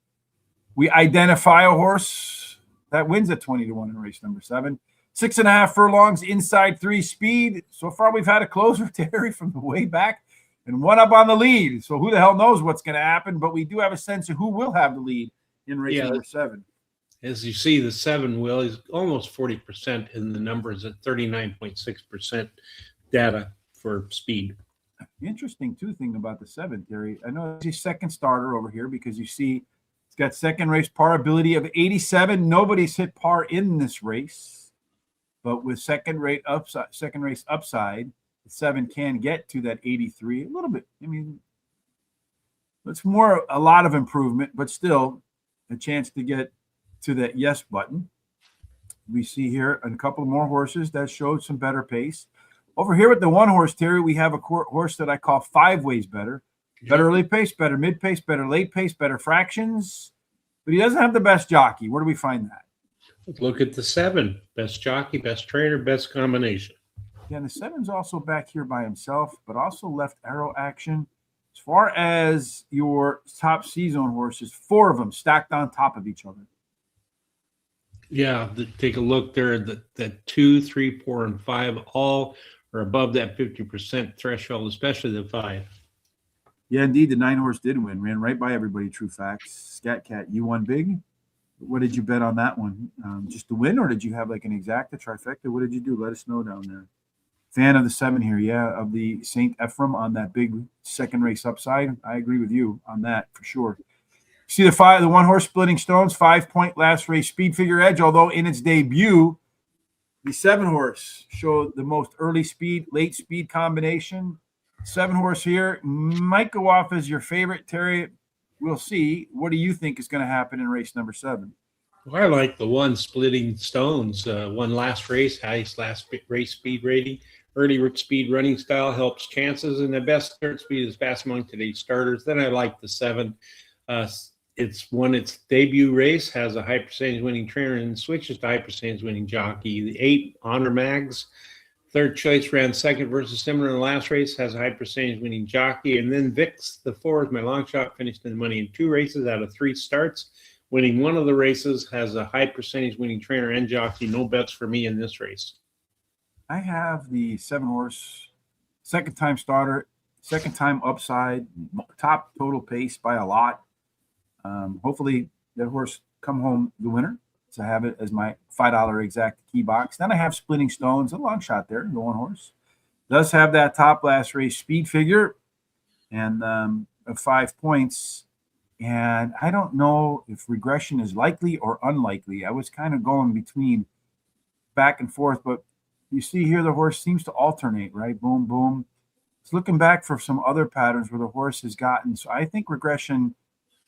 A: we identify a horse that wins at 20-1 in race number 7. 6.5 furlongs, inside 3 speed. So far, we've had a closer, Terry, from the way back, and 1 up on the lead. So who the hell knows what's going to happen? But we do have a sense of who will have the lead in race number 7.
B: As you see, the 7 will is almost 40% in the numbers at 39.6% data for speed.
A: Interesting, too, thing about the 7, Terry. I know it's a second starter over here because you see it's got second race par ability of 87. Nobody's hit par in this race. But with second race upside, the 7 can get to that 83 a little bit. I mean, it's a lot of improvement, but still a chance to get to that yes button. We see here a couple more horses that showed some better pace. Over here with the 1-horse, Terry, we have a horse that I call 5 ways better. Better early pace, better mid pace, better late pace, better fractions. But he doesn't have the best jockey. Where do we find that?
B: Look at the 7. Best jockey, best trainer, best combination.
A: Yeah, and the 7's also back here by himself, but also left arrow action. As far as your top C-zone horses, 4 of them stacked on top of each other.
B: Yeah, take a look there. The 2, 3, 4, and 5 all are above that 50% threshold, especially the 5.
A: Yeah, indeed, the 9-horse did win. Ran right by everybody, true facts. Scat Cat, you won big. What did you bet on that one? Just to win, or did you have like an exacta trifecta? What did you do? Let us know down there. Fan of the 7 here, yeah, of the St. Ephraim on that big second race upside. I agree with you on that for sure. See the 1-horse Splitting Stones, 5-point last race speed figure edge, although in its debut, the 7-horse showed the most early speed, late speed combination. 7-horse here might go off as your favorite, Terry. We'll see. What do you think is going to happen in race number 7?
B: Well, I like the 1 Splitting Stones. Won last race, highest last race speed rating. Early speed running style helps chances, and the best start speed is fast among today's starters. Then I like the 7. It's won its debut race, has a high percentage winning trainer, and switches to high percentage winning jockey. The 8 Honor Mags, third choice, ran second versus similar in the last race, has a high percentage winning jockey. And then Vix, the 4, is my long shot, finished in the money in 2 races out of 3 starts. Winning 1 of the races, has a high percentage winning trainer and jockey. No bets for me in this race.
A: I have the 7-horse, second time starter, second time upside, top total pace by a lot. Hopefully that horse come home the winner. So I have it as my $5 exact key box. Then I have Splitting Stones, a long shot there, the 1-horse. Does have that top last race speed figure and of 5 points. And I don't know if regression is likely or unlikely. I was kind of going between back and forth, but you see here the horse seems to alternate, right? Boom, boom. It's looking back for some other patterns where the horse has gotten. So I think regression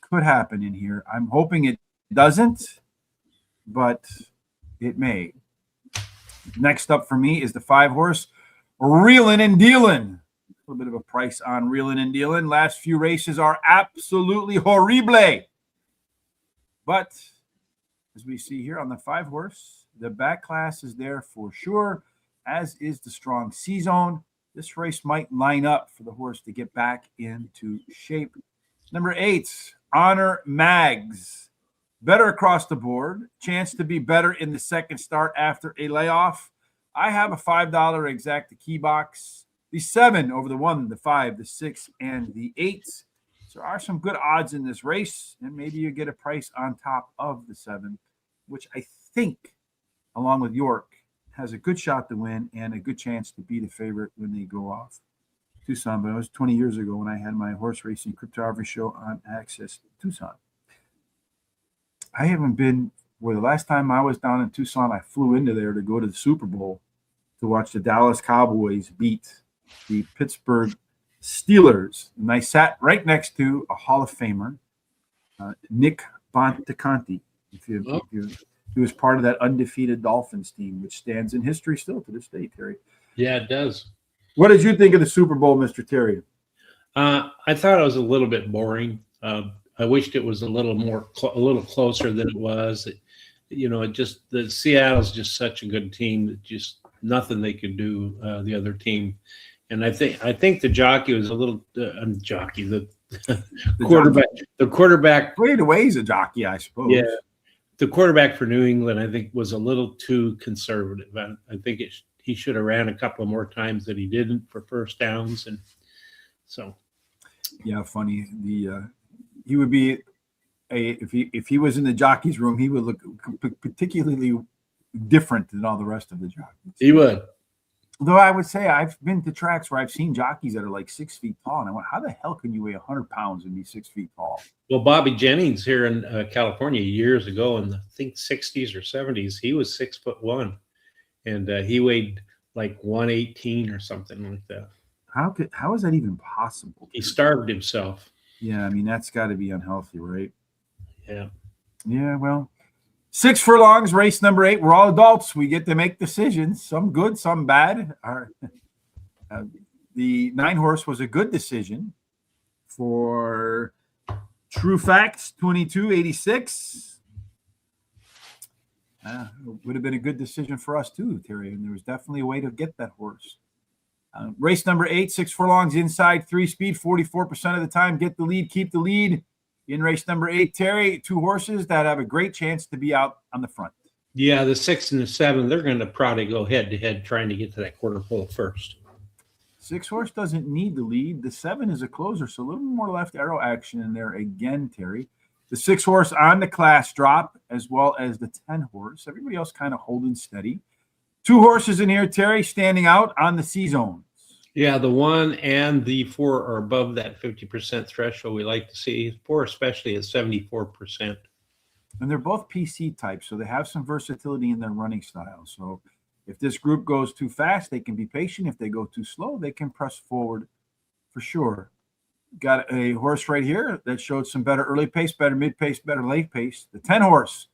A: could happen in here. I'm hoping it doesn't, but it may. Next up for me is the 5 horse, Reelin' and Dealin'. A little bit of a price on Reelin' and Dealin'. Last few races are absolutely horrible. But as we see here on the 5 horse, the back class is there for sure, as is the strong C-zone. This race might line up for the horse to get back into shape. Number 8, Honor Mags. Better across the board. Chance to be better in the second start after a layoff. I have a $5 exacta key box. The 7 over the 1, the 5, the 6, and the 8. So there are some good odds in this race, and maybe you get a price on top of the 7, which I think, along with York, has a good shot to win and a good chance to be the favorite when they go off Tucson. But it was 20 years ago when I had my horse racing cryptography show on Access Tucson. I haven't been where the last time I was down in Tucson, I flew into there to go to the Super Bowl to watch the Dallas Cowboys beat the Pittsburgh Steelers. And I sat right next to a Hall of Famer, Nick Bonteconti. He was part of that undefeated Dolphins team, which stands in history still to this day, Terry.
B: Yeah, it does.
A: What did you think of the Super Bowl, Mr. Terry?
B: I thought it was a little bit boring. I wished it was a little closer than it was. The Seattle's just such a good team that just nothing they could do, the other team. And I think the jockey was a little the quarterback.
A: Played away he's a jockey, I suppose.
B: Yeah, the quarterback for New England, I think, was a little too conservative. I think he should have ran a couple of more times that he didn't for first downs, and so.
A: Yeah, funny. He would be if he was in the jockey's room, he would look particularly different than all the rest of the jockeys.
B: He would.
A: Though I would say I've been to tracks where I've seen jockeys that are like 6 feet tall, and I went, how the hell can you weigh 100 pounds and be 6 feet tall?
B: Well, Bobby Jennings here in California years ago in the, I think, 60s or 70s, he was 6'1", and he weighed like 118 or something like that.
A: How is that even possible?
B: He starved himself.
A: Yeah, I mean, that's got to be unhealthy, right?
B: Yeah.
A: Yeah, well, 6 furlongs, race number 8. We're all adults. We get to make decisions, some good, some bad. The 9 horse was a good decision for True Facts 2286. Would have been a good decision for us too, Terry. And there was definitely a way to get that horse. Race number 8, 6 furlongs inside, 3 speed, 44% of the time. Get the lead, keep the lead. In race number 8, Terry, 2 horses that have a great chance to be out on the front.
B: Yeah, the 6 and the 7, they're going to probably go head-to-head trying to get to that quarter pole first.
A: 6 horse doesn't need the lead. The 7 is a closer, so a little more left arrow action in there again, Terry. The 6 horse on the class drop, as well as the 10 horse. Everybody else kind of holding steady. 2 horses in here, Terry, standing out on the C-zone.
B: Yeah, the 1 and the 4 are above that 50% threshold we like to see. 4 especially at 74%.
A: And they're both PC types, so they have some versatility in their running style. So if this group goes too fast, they can be patient. If they go too slow, they can press forward for sure. Got a horse right here that showed some better early pace, better mid pace, better late pace. The 10 horse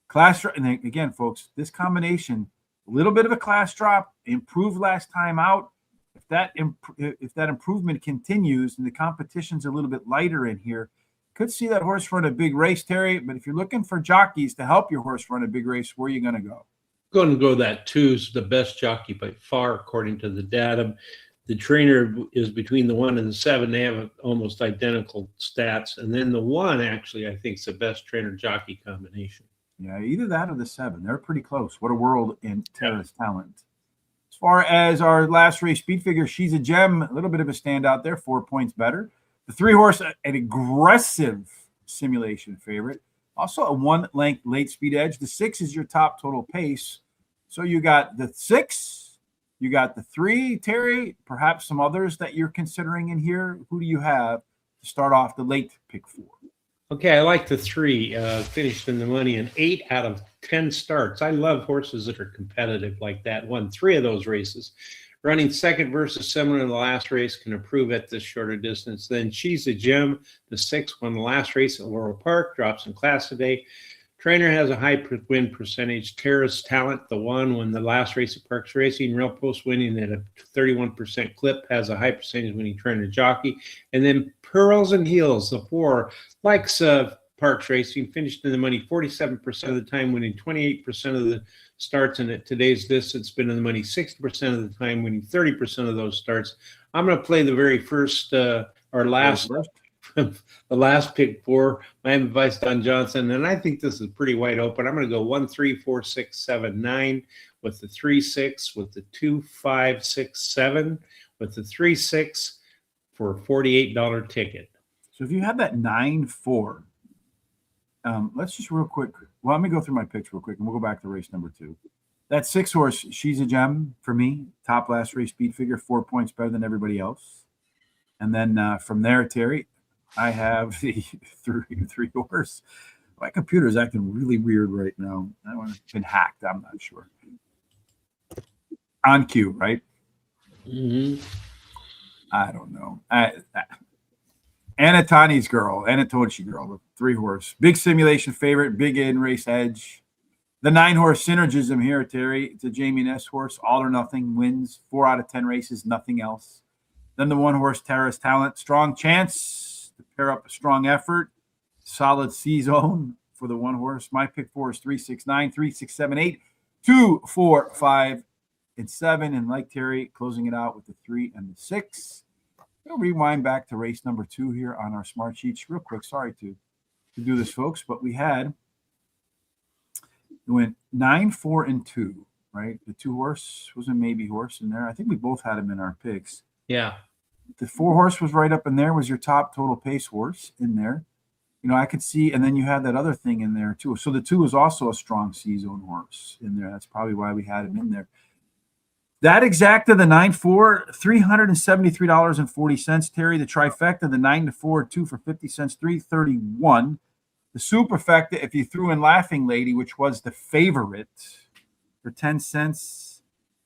A: class, and again, folks, this combination, a little bit of a class drop, improved last time out. If that improvement continues and the competition's a little bit lighter in here, could see that horse run a big race, Terry. But if you're looking for jockeys to help your horse run a big race, where are you going to go?
B: Going to go that 2's the best jockey by far, according to the data. The trainer is between the 1 and the 7. They have almost identical stats. And then the 1, actually, I think is the best trainer-jockey combination.
A: Yeah, either that or the 7. They're pretty close. What a world in Tara's talent. As far as our last race speed figure, She's a Gem, a little bit of a standout there, 4 points better. The 3 horse, an aggressive simulation favorite. Also a 1 length late speed edge. The 6 is your top total pace. So you got the 6, You got the 3, Terry, perhaps some others that you're considering in here. Who do you have to start off the late pick 4?
B: Okay, I like the 3. Finished in the money in 8 out of 10 starts. I love horses that are competitive like that. Won 3 of those races. Running second versus similar in the last race, can improve at this shorter distance. Then She's a Gem, the 6, won the last race at Laurel Park, drops in class today. Trainer has a high win percentage. Terra's Talent, the 1, won the last race at Parx Racing. Real Post winning at a 31% clip, has a high percentage winning trainer jockey. And then Pearls and Heels, the 4, likes Parx Racing, finished in the money 47% of the time, winning 28% of the starts. And at today's distance, been in the money 60% of the time, winning 30% of those starts. I'm going to play the very first or last. The last pick 4, Miami Vice Don Johnson, and I think this is pretty wide open. I'm going to go 1, 3, 4, 6, 7, 9 with the 3, 6, with the 2, 5, 6, 7, with the 3, 6 for a $48 ticket.
A: So if you have that 9, 4, let's just real quick. Well, let me go through my picks real quick, and we'll go back to race number 2. That 6 horse, She's a Gem for me. Top last race speed figure, 4 points better than everybody else. And then from there, Terry, I have the 3 horse. My computer is acting really weird right now. I don't know if it's been hacked. I'm not sure. On cue, right?
B: Mm-hmm.
A: I don't know. Anatoni's girl, Anatochi girl, the 3 horse. Big simulation favorite, big in race edge. The 9 horse Synergism here, Terry. It's a Jamie Ness horse. All or nothing, wins 4 out of 10 races, nothing else. Then the 1 horse Terra's Talent. Strong chance to pair up a strong effort. Solid C zone for the 1 horse. My pick 4 is 3, 6, 9, 3, 6, 7, 8, 2, 4, 5, and 7. And like Terry, closing it out with the 3 and the 6. We'll rewind back to race number 2 here on our smart sheets real quick. Sorry to do this, folks, but we went 9, 4, and 2, right? The 2 horse was a maybe horse in there. I think we both had him in our picks.
B: Yeah.
A: The 4 horse was right up in there, was your top total pace horse in there. You know, I could see, and then you had that other thing in there too. So the 2 was also a strong C-zone horse in there. That's probably why we had him in there. That exacta, the 9-4, $373.40, Terry. The trifecta, the 9-4, 2 for 50 cents, $331. The superfecta, if you threw in Laughing Lady, which was the favorite, for 10 cents,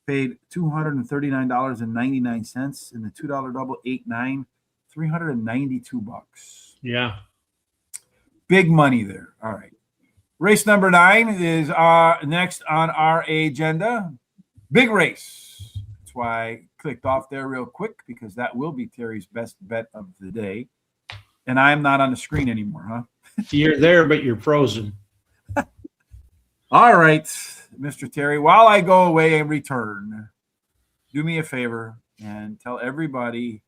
A: paid $239.99, and the $2 double, 8-9, $392.
B: Yeah.
A: Big money there. All right. Race number 9 is next on our agenda. Big race. That's why I clicked off there real quick, because that will be Terry's best bet of the day. And I'm not on the screen anymore, huh?
B: You're there, but you're frozen.
A: All right, Mr. Terry, while I go away and return, do me a favor and tell everybody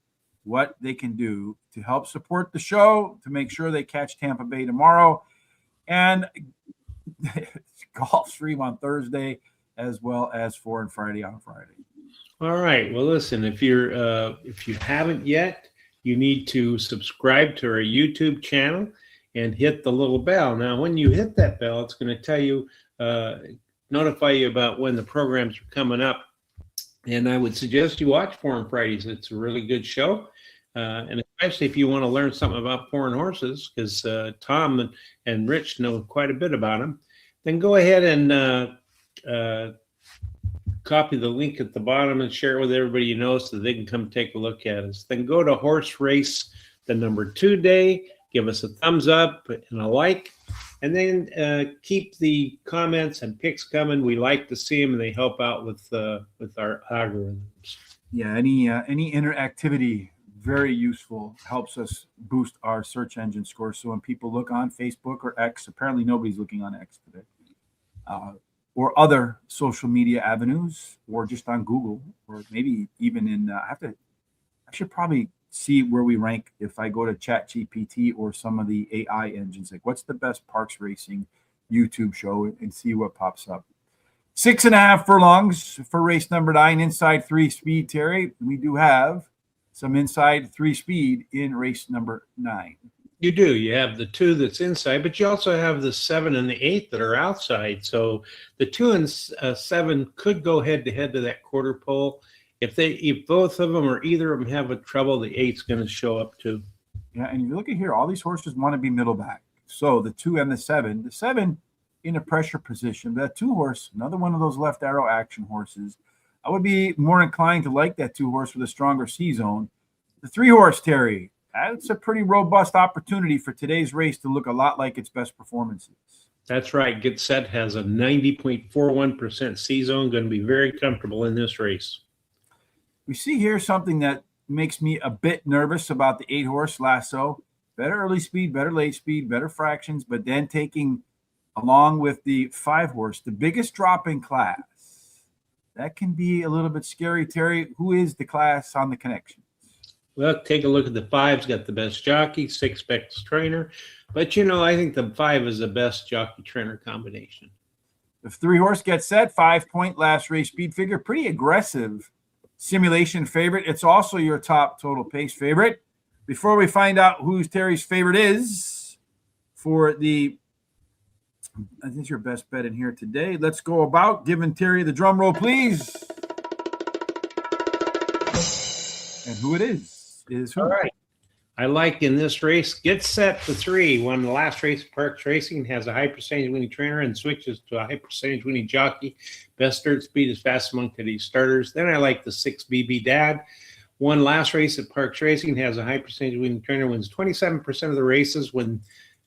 A: what they can do to help support the show, to make sure they catch Tampa Bay tomorrow, and golf stream on Thursday, as well as 4 and Friday on Friday.
B: All right. Well, listen, if you haven't yet, you need to subscribe to our YouTube channel and hit the little bell. Now, when you hit that bell, it's going to tell you, notify you about when the programs are coming up. And I would suggest you watch Foreign Fridays. It's a really good show. And especially if you want to learn something about foreign horses, because Tom and Rich know quite a bit about them, then go ahead and copy the link at the bottom and share it with everybody you know, so they can come take a look at us. Then go to Horse Race, the number 2 day, give us a thumbs up and a like, and then keep the comments and picks coming. We like to see them, and they help out with our algorithms.
A: Yeah, any interactivity, very useful, helps us boost our search engine score. So when people look on Facebook or X, apparently nobody's looking on X today, or other social media avenues, or just on Google, or maybe even in, I should probably see where we rank if I go to ChatGPT or some of the AI engines, like what's the best Parx Racing YouTube show, and see what pops up. 6.5 furlongs for race number 9, inside 3 speed, Terry. We do have some inside 3 speed in race number 9.
B: You do. You have the 2 that's inside, but you also have the 7 and the 8 that are outside. So the 2 and 7 could go head to head to that quarter pole. If both of them or either of them have a trouble, the 8's going to show up too.
A: Yeah, and you look at here, all these horses want to be middle back. So the 2 and the 7 in a pressure position. That 2 horse, another one of those left arrow action horses. I would be more inclined to like that 2 horse with a stronger C zone. The 3 horse, Terry, that's a pretty robust opportunity for today's race to look a lot like its best performances.
B: That's right. Get Set has a 90.41% C zone, going to be very comfortable in this race.
A: We see here something that makes me a bit nervous about the 8 horse Lasso. Better early speed, better late speed, better fractions, but then taking along with the 5 horse, the biggest drop in class. That can be a little bit scary, Terry. Who is the class on the connection?
B: Well, take a look at the 5's got the best jockey, 6 best trainer. But, I think the 5 is the best jockey-trainer combination.
A: The 3 horse Get Set, 5-point last race speed figure. Pretty aggressive simulation favorite. It's also your top total pace favorite. Before we find out who Terry's favorite is for I think your best bet in here today, let's go about giving Terry the drum roll, please. And who it is who?
B: All right. I like in this race, Get Set the 3 won the last race of Parx Racing, has a high percentage winning trainer and switches to a high percentage winning jockey. Best start speed is fast among today's starters. Then I like the 6 BB Dad. Won last race at Parx Racing, has a high percentage winning trainer, wins 27% of the races when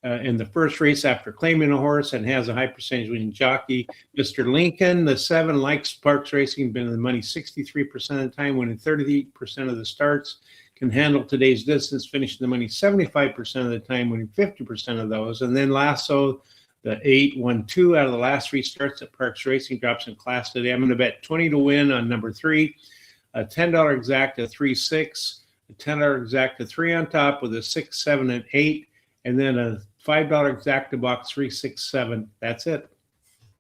B: in the first race after claiming a horse, and has a high percentage winning jockey. Mr. Lincoln, the 7, likes Parx Racing, been in the money 63% of the time, winning 38% of the starts. Can handle today's distance, finishing the money 75% of the time, winning 50% of those. And then Lasso, the 8, won 2 out of the last 3 starts at Parx Racing, drops in class today. I'm going to bet 20 to win on number 3, a $10 exact, a 3-6, a $10 exact, a 3 on top with a 6, 7, and 8, and then a $5 exact to box 3, 6, 7. That's it.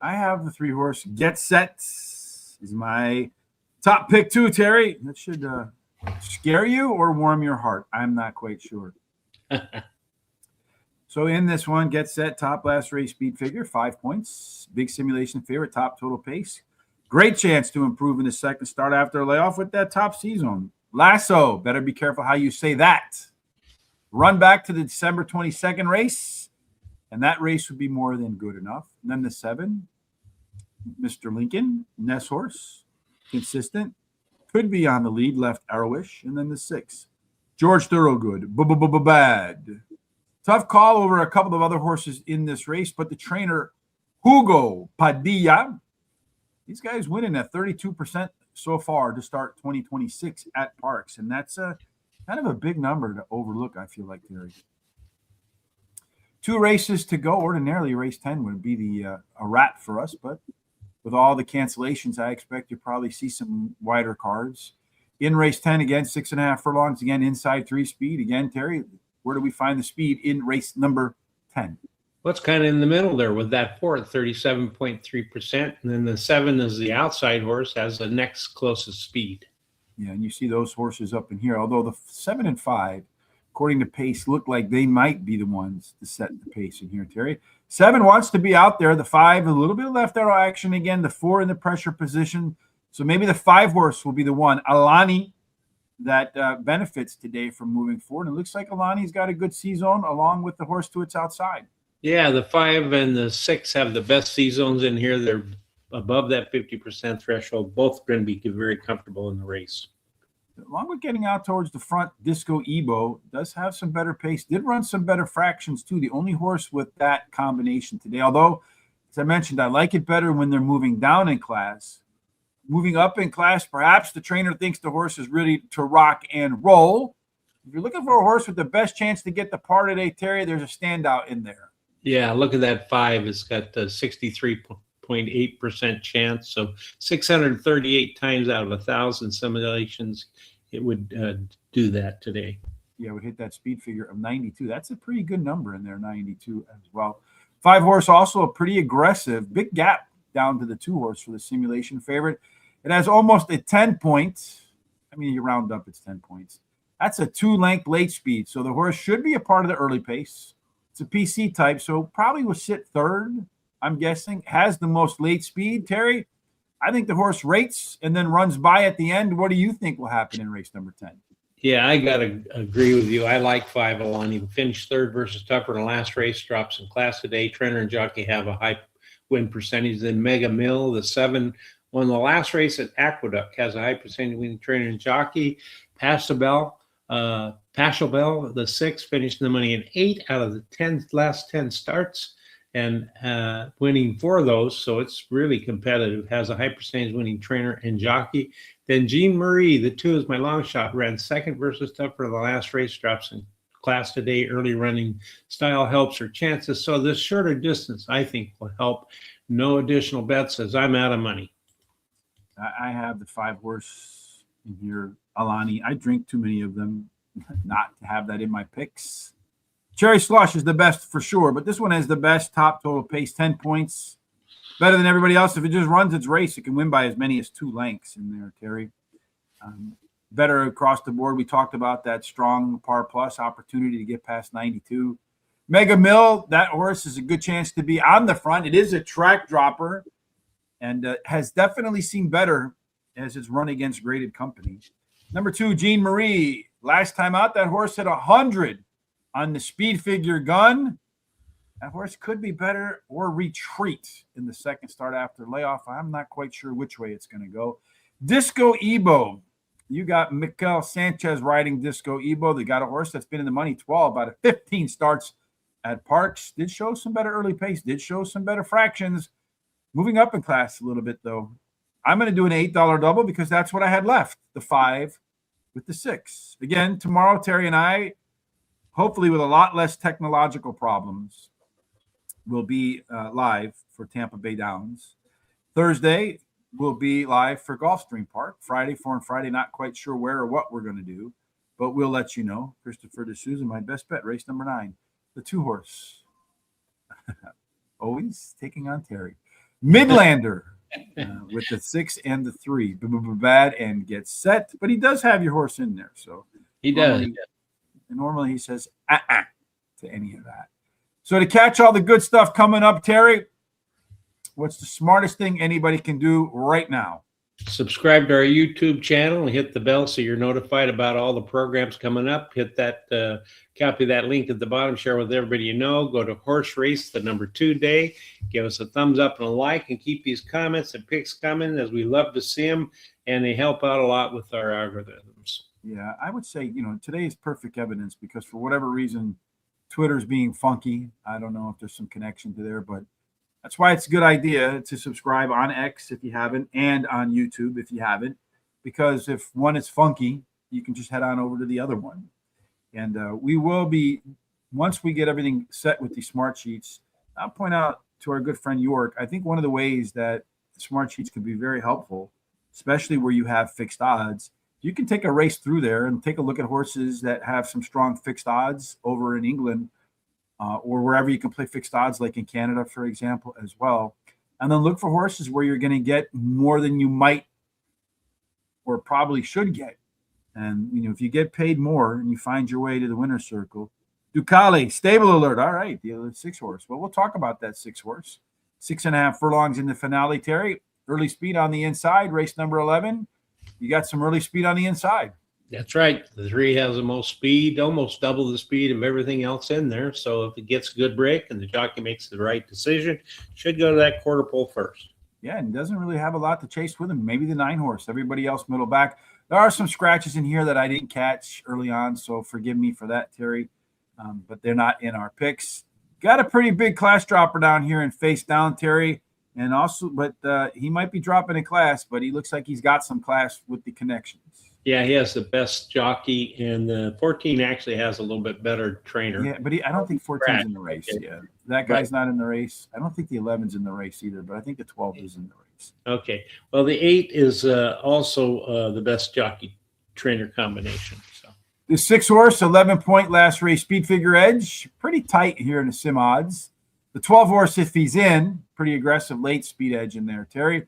A: I have the 3 horse Get Set is my top pick too, Terry. That should scare you or warm your heart. I'm not quite sure. So in this one, Get Set, top last race speed figure, 5 points. Big simulation favorite, top total pace. Great chance to improve in the second start after a layoff with that top C zone. Lasso, better be careful how you say that. Run back to the December 22nd race, and that race would be more than good enough. And then the 7, Mr. Lincoln, Ness horse, consistent. Could be on the lead, left arrowish. And then the 6, George Thorogood, bad. Tough call over a couple of other horses in this race, but the trainer, Hugo Padilla, these guys winning at 32% so far to start 2026 at Parx. And that's kind of a big number to overlook, I feel like, Terry. 2 races to go. Ordinarily, race 10 would be a wrap for us, but with all the cancellations, I expect you'll probably see some wider cards. In race 10, again, 6.5 furlongs, again, inside 3 speed. Again, Terry, where do we find the speed in race number 10?
B: Well, it's kind of in the middle there with that 4 at 37.3%. And then the 7 is the outside horse, has the next closest speed.
A: Yeah, and you see those horses up in here. Although the 7 and 5, according to pace, look like they might be the ones to set the pace in here, Terry. 7 wants to be out there. The 5, a little bit of left arrow action again. The 4 in the pressure position. So maybe the 5 horse will be the one, Alani, that benefits today from moving forward. It looks like Alani's got a good C zone along with the horse to its outside.
B: Yeah, the 5 and the 6 have the best C zones in here. They're above that 50% threshold. Both going to be very comfortable in the race.
A: Along with getting out towards the front, Disco Ebo does have some better pace. Did run some better fractions, too. The only horse with that combination today. Although, as I mentioned, I like it better when they're moving down in class. Moving up in class, perhaps the trainer thinks the horse is ready to rock and roll. If you're looking for a horse with the best chance to get the par today, Terry, there's a standout in there.
B: Yeah, look at that 5. It's got a 63.8% chance. So 638 times out of 1,000 simulations, it would do that today.
A: Yeah, it would hit that speed figure of 92. That's a pretty good number in there, 92 as well. 5 horse also a pretty aggressive, big gap down to the 2 horse for the simulation favorite. It has almost a 10 point. I mean, you round up, it's 10 points. That's a 2-length late speed. So the horse should be a part of the early pace. It's a PC type, so probably will sit third, I'm guessing. Has the most late speed. Terry, I think the horse rates and then runs by at the end. What do you think will happen in race number 10?
B: Yeah, I got to agree with you. I like 5 Alani. He finished third versus Tougher in the last race, drops in class today. Trainer and jockey have a high win percentage. Then Mega Mill, the 7, won the last race at Aqueduct, has a high percentage win. Trainer and jockey. Pashabel, the 6, finished the money in 8 out of the last 10 starts and winning 4 of those. So it's really competitive. Has a high percentage winning trainer and jockey. Then Jean Marie, the 2 is my long shot, ran second versus Tougher in the last race, drops in class today. Early running style helps her chances. So this shorter distance, I think, will help. No additional bets as I'm out of money.
A: I have the 5 horse in here, Alani. I drink too many of them not to have that in my picks. Cherry Slush is the best for sure, but this one has the best top total pace, 10 points. Better than everybody else. If it just runs its race, it can win by as many as 2 lengths in there, Terry. Better across the board. We talked about that strong par plus opportunity to get past 92. Mega Mill, that horse is a good chance to be on the front. It is a track dropper and has definitely seen better as it's run against graded company. Number 2, Jean Marie. Last time out, that horse hit 100 on the speed figure gun. That horse could be better or retreat in the second start after layoff. I'm not quite sure which way it's going to go. Disco Ebo. You got Mikel Sanchez riding Disco Ebo. They got a horse that's been in the money 12 out of 15 starts at Parx. Did show some better early pace. Did show some better fractions. Moving up in class a little bit, though. I'm going to do an $8 double because that's what I had left, the 5 with the 6. Again, tomorrow, Terry and I, hopefully with a lot less technological problems, will be live for Tampa Bay Downs. Thursday, we'll be live for Gulfstream Park. Friday, not quite sure where or what we're going to do, but we'll let you know. Christopher D'Souza, my best bet, race number 9, the 2 horse. Always taking on Terry. Midlander with the 6 and the 3. Bad and gets set, but he does have your horse in there. So
B: he does.
A: Normally he says to any of that. So to catch all the good stuff coming up, Terry, what's the smartest thing anybody can do right now?
B: Subscribe to our YouTube channel and hit the bell so you're notified about all the programs coming up. Hit that, copy that link at the bottom, share with everybody you know. Go to Horse Race, the number 2 day. Give us a thumbs up and a like, and keep these comments and picks coming, as we love to see them, and they help out a lot with our algorithms.
A: Yeah, I would say, today is perfect evidence because for whatever reason, Twitter's being funky. I don't know if there's some connection to there, but that's why it's a good idea to subscribe on X if you haven't, and on YouTube if you haven't, because if one is funky, you can just head on over to the other one. And we will be, once we get everything set with the smart sheets, I'll point out to our good friend York, I think one of the ways that smart sheets can be very helpful, especially where you have fixed odds, you can take a race through there and take a look at horses that have some strong fixed odds over in England, or wherever you can play fixed odds, like in Canada, for example, as well. And then look for horses where you're going to get more than you might or probably should get. And, if you get paid more and you find your way to the winner's circle, Ducale, stable alert. All right, the 6 horse. Well, we'll talk about that 6 horse. 6.5 furlongs in the finale, Terry. Early speed on the inside, race number 11. You got some early speed on the inside.
B: That's right. The 3 has the most speed, almost double the speed of everything else in there. So if it gets a good break and the jockey makes the right decision, should go to that quarter pole first.
A: Yeah, and doesn't really have a lot to chase with him. Maybe the 9 horse. Everybody else middle back. There are some scratches in here that I didn't catch early on, so forgive me for that, Terry. But they're not in our picks. Got a pretty big class dropper down here in face down, Terry. And also, but he might be dropping in class, but he looks like he's got some class with the connections.
B: Yeah, he has the best jockey, and the 14 actually has a little bit better trainer.
A: Yeah, but I don't think 14's in the race. Okay. Yeah, that guy's not in the race. I don't think the 11's in the race either, but I think the 12 is in the race.
B: Okay. Well, the 8 is also the best jockey trainer combination. So
A: the 6 horse, 11-point last race speed figure edge, pretty tight here in the sim odds. The 12 horse, if he's in, pretty aggressive late speed edge in there, Terry.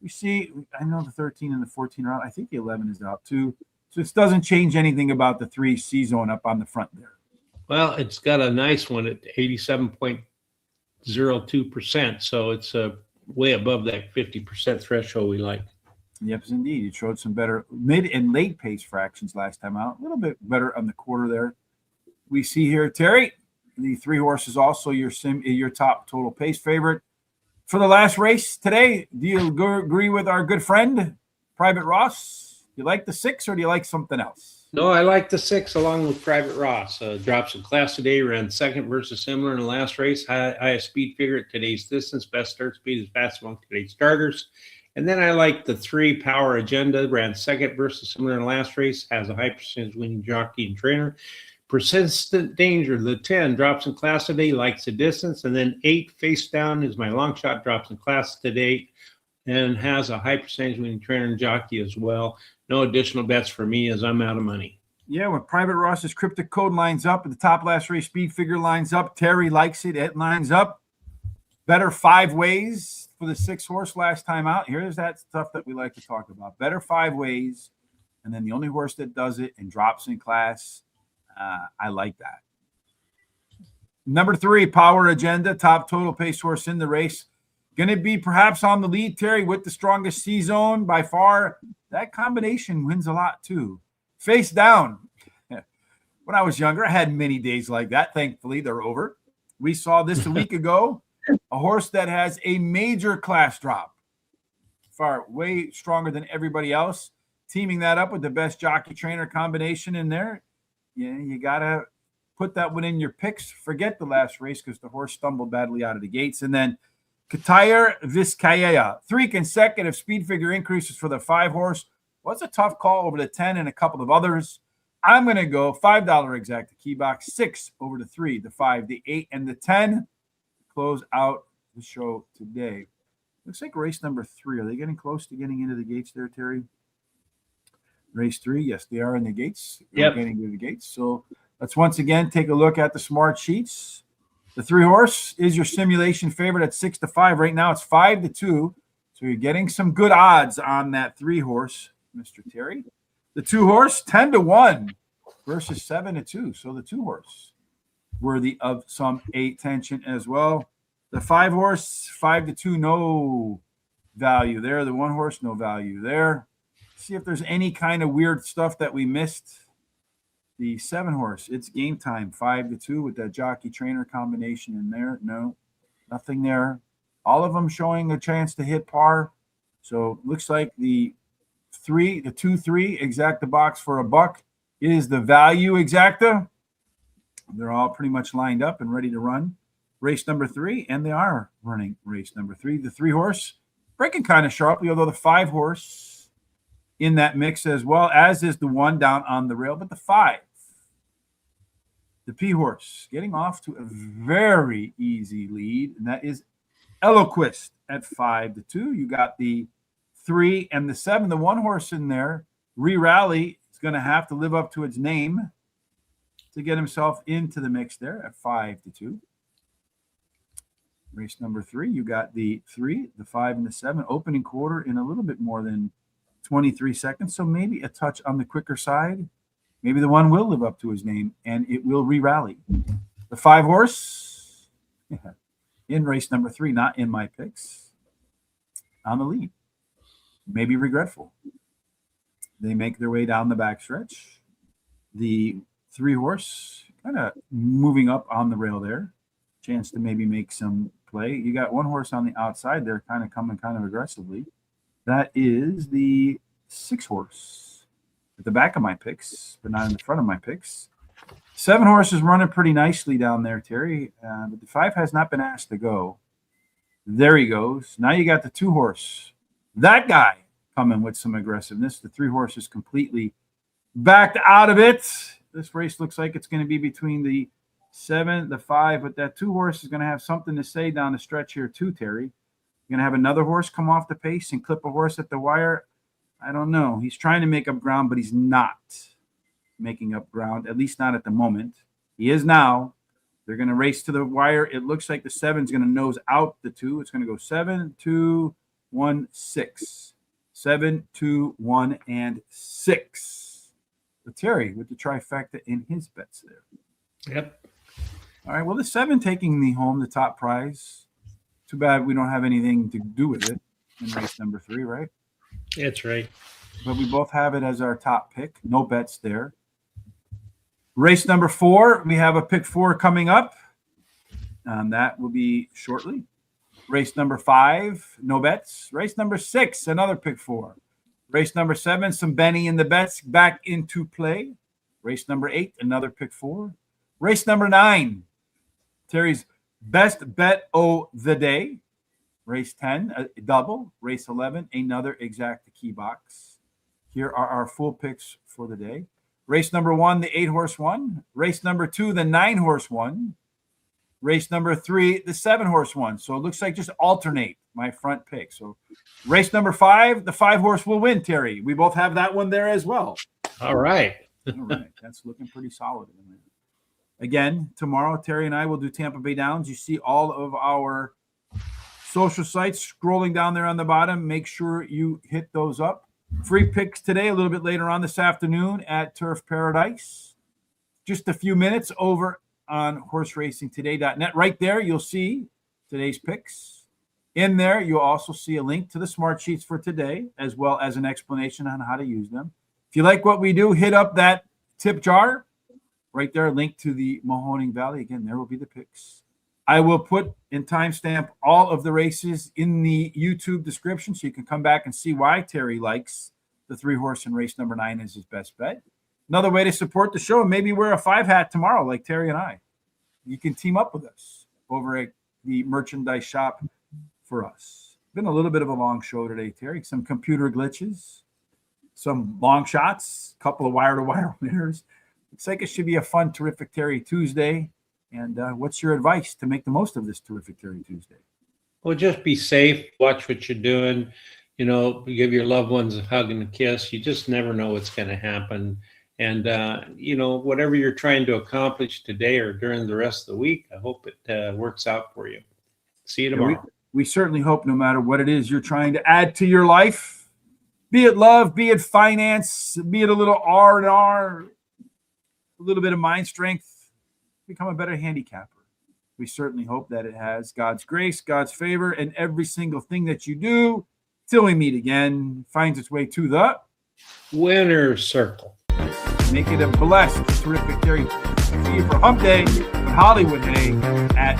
A: We see, I know the 13 and the 14 are out. I think the 11 is out too. So this doesn't change anything about the 3 C-zone up on the front there.
B: Well, it's got a nice one at 87.02%. So it's way above that 50% threshold we like.
A: Yes, indeed. It showed some better mid and late pace fractions last time out. A little bit better on the quarter there. We see here, Terry, the 3 horse is also your top total pace favorite. For the last race today, do you agree with our good friend, Private Ross? Do you like the 6 or do you like something else?
B: No, I like the 6 along with Private Ross. Drops in class today, ran second versus similar in the last race. Highest speed figure at today's distance. Best start speed is fast among today's starters. And then I like the 3 Power Agenda. Ran second versus similar in the last race. Has a high percentage winning jockey and trainer. Persistent Danger, the 10, drops in class today, likes the distance. And then 8, Face Down, is my long shot, drops in class today and has a high percentage winning trainer and jockey as well. No additional bets for me as I'm out of money.
A: Yeah, when Private Ross's cryptic code lines up, at the top last race speed figure lines up, Terry likes it. It lines up. Better 5 ways for the 6 horse last time out. Here's that stuff that we like to talk about. Better 5 ways. And then the only horse that does it and drops in class. I like that. Number 3, Power Agenda, top total pace horse in the race. Going to be perhaps on the lead, Terry, with the strongest C-zone by far. That combination wins a lot, too. Face Down. When I was younger, I had many days like that. Thankfully, they're over. We saw this a week ago. A horse that has a major class drop. Far way stronger than everybody else. Teaming that up with the best jockey trainer combination in there. Yeah, you got to put that one in your picks. Forget the last race because the horse stumbled badly out of the gates. And then Katayar Vizcaya. 3 consecutive speed figure increases for the 5 horse. Was a tough call over the 10 and a couple of others. I'm going to go $5 exact key box, 6 over the 3, the 5, the 8, and the 10. Close out the show today. Looks like race number 3. Are they getting close to getting into the gates there, Terry? Race 3, yes, they are in the gates.
B: Yep.
A: Getting to the gates. So let's once again take a look at the smart sheets. The 3 horse is your simulation favorite at 6-5. Right now it's 5-2. So you're getting some good odds on that 3 horse, Mr. Terry. The 2 horse, 10-1 versus 7-2. So the 2 horse worthy of some attention as well. The 5 horse, 5-2, no value there. The 1 horse, no value there. See if there's any kind of weird stuff that we missed. The 7 horse, it's game time, 5-2 with that jockey trainer combination in there. No, nothing there. All of them showing a chance to hit par. So looks like the 2-3 exacta box for $1 is the value exacta. They're all pretty much lined up and ready to run race number 3, and they are running race number 3. The 3 horse breaking kind of sharply, although the 5 horse in that mix as well, as is the 1 down on the rail, but the 5, the P horse, getting off to a very easy lead, and that is Eloquist at 5-2. You got the 3 and the 7, the 1 horse in there. Re-Rally is going to have to live up to its name to get himself into the mix there at 5-2. Race number 3, you got the 3, the 5, and the 7 opening quarter in a little bit more than 23 seconds, so maybe a touch on the quicker side. Maybe the 1 will live up to his name, and it will re-rally. The 5 horse in race number 3, not in my picks, on the lead. Maybe regretful. They make their way down the backstretch. The 3 horse kind of moving up on the rail there. Chance to maybe make some play. You got 1 horse on the outside there kind of coming kind of aggressively. That is the 6 horse at the back of my picks, but not in the front of my picks. 7 horse is running pretty nicely down there, Terry. But the 5 has not been asked to go. There he goes. Now you got the 2 horse. That guy coming with some aggressiveness. The 3 horse is completely backed out of it. This race looks like it's going to be between the 7, the 5, but that 2 horse is going to have something to say down the stretch here too, Terry. You're going to have another horse come off the pace and clip a horse at the wire. I don't know. He's trying to make up ground, but he's not making up ground, at least not at the moment. He is now. They're going to race to the wire. It looks like the 7 is going to nose out the 2. It's going to go 7, 2, 1, 6. 7, 2, 1, and 6. But Terry with the trifecta in his bets there.
B: Yep.
A: All right. Well, the 7 taking me home the top prize. Too bad we don't have anything to do with it in race number 3, right?
B: That's right.
A: But we both have it as our top pick. No bets there. Race number 4, we have a pick 4 coming up. That will be shortly. Race number 5, no bets. Race number 6, another pick 4. Race number 7, some Bennie in the bets back into play. Race number 8, another pick 4. Race number 9, Terry's best bet of the day. Race 10, a double. Race 11, another exact key box. Here are our full picks for the day. Race number 1, the 8-horse one. Race number 2, the 9-horse one. Race number 3, the 7-horse one. So it looks like just alternate my front pick. So race number 5, the 5-horse will win, Terry. We both have that one there as well.
B: All right.
A: All right. That's looking pretty solid. Again, tomorrow, Terry and I will do Tampa Bay Downs. You see all of our social sites scrolling down there on the bottom. Make sure you hit those up. Free picks today, a little bit later on this afternoon at Turf Paradise. Just a few minutes over on horseracingtoday.net. Right there, you'll see today's picks. In there, you'll also see a link to the smart sheets for today, as well as an explanation on how to use them. If you like what we do, hit up that tip jar. Right there, link to the Mahoning Valley. Again, there will be the picks. I will put and timestamp all of the races in the YouTube description so you can come back and see why Terry likes the 3-horse in race number 9 as his best bet. Another way to support the show, maybe wear a 5 hat tomorrow like Terry and I. You can team up with us over at the merchandise shop for us. Been a little bit of a long show today, Terry. Some computer glitches, some long shots, a couple of wire-to-wire winners. Looks like it should be a fun, terrific Terry Tuesday. And what's your advice to make the most of this terrific Terry Tuesday?
B: Well, just be safe. Watch what you're doing. You know, give your loved ones a hug and a kiss. You just never know what's going to happen. And, you know, whatever you're trying to accomplish today or during the rest of the week, I hope it works out for you. See you tomorrow.
A: We certainly hope no matter what it is you're trying to add to your life, be it love, be it finance, be it a little R&R, a little bit of mind strength, become a better handicapper. We certainly hope that it has God's grace, God's favor, and every single thing that you do till we meet again finds its way to the
B: winner's circle.
A: Make it a blessed, terrific Terry. See you for Hump Day with Hollywood Day at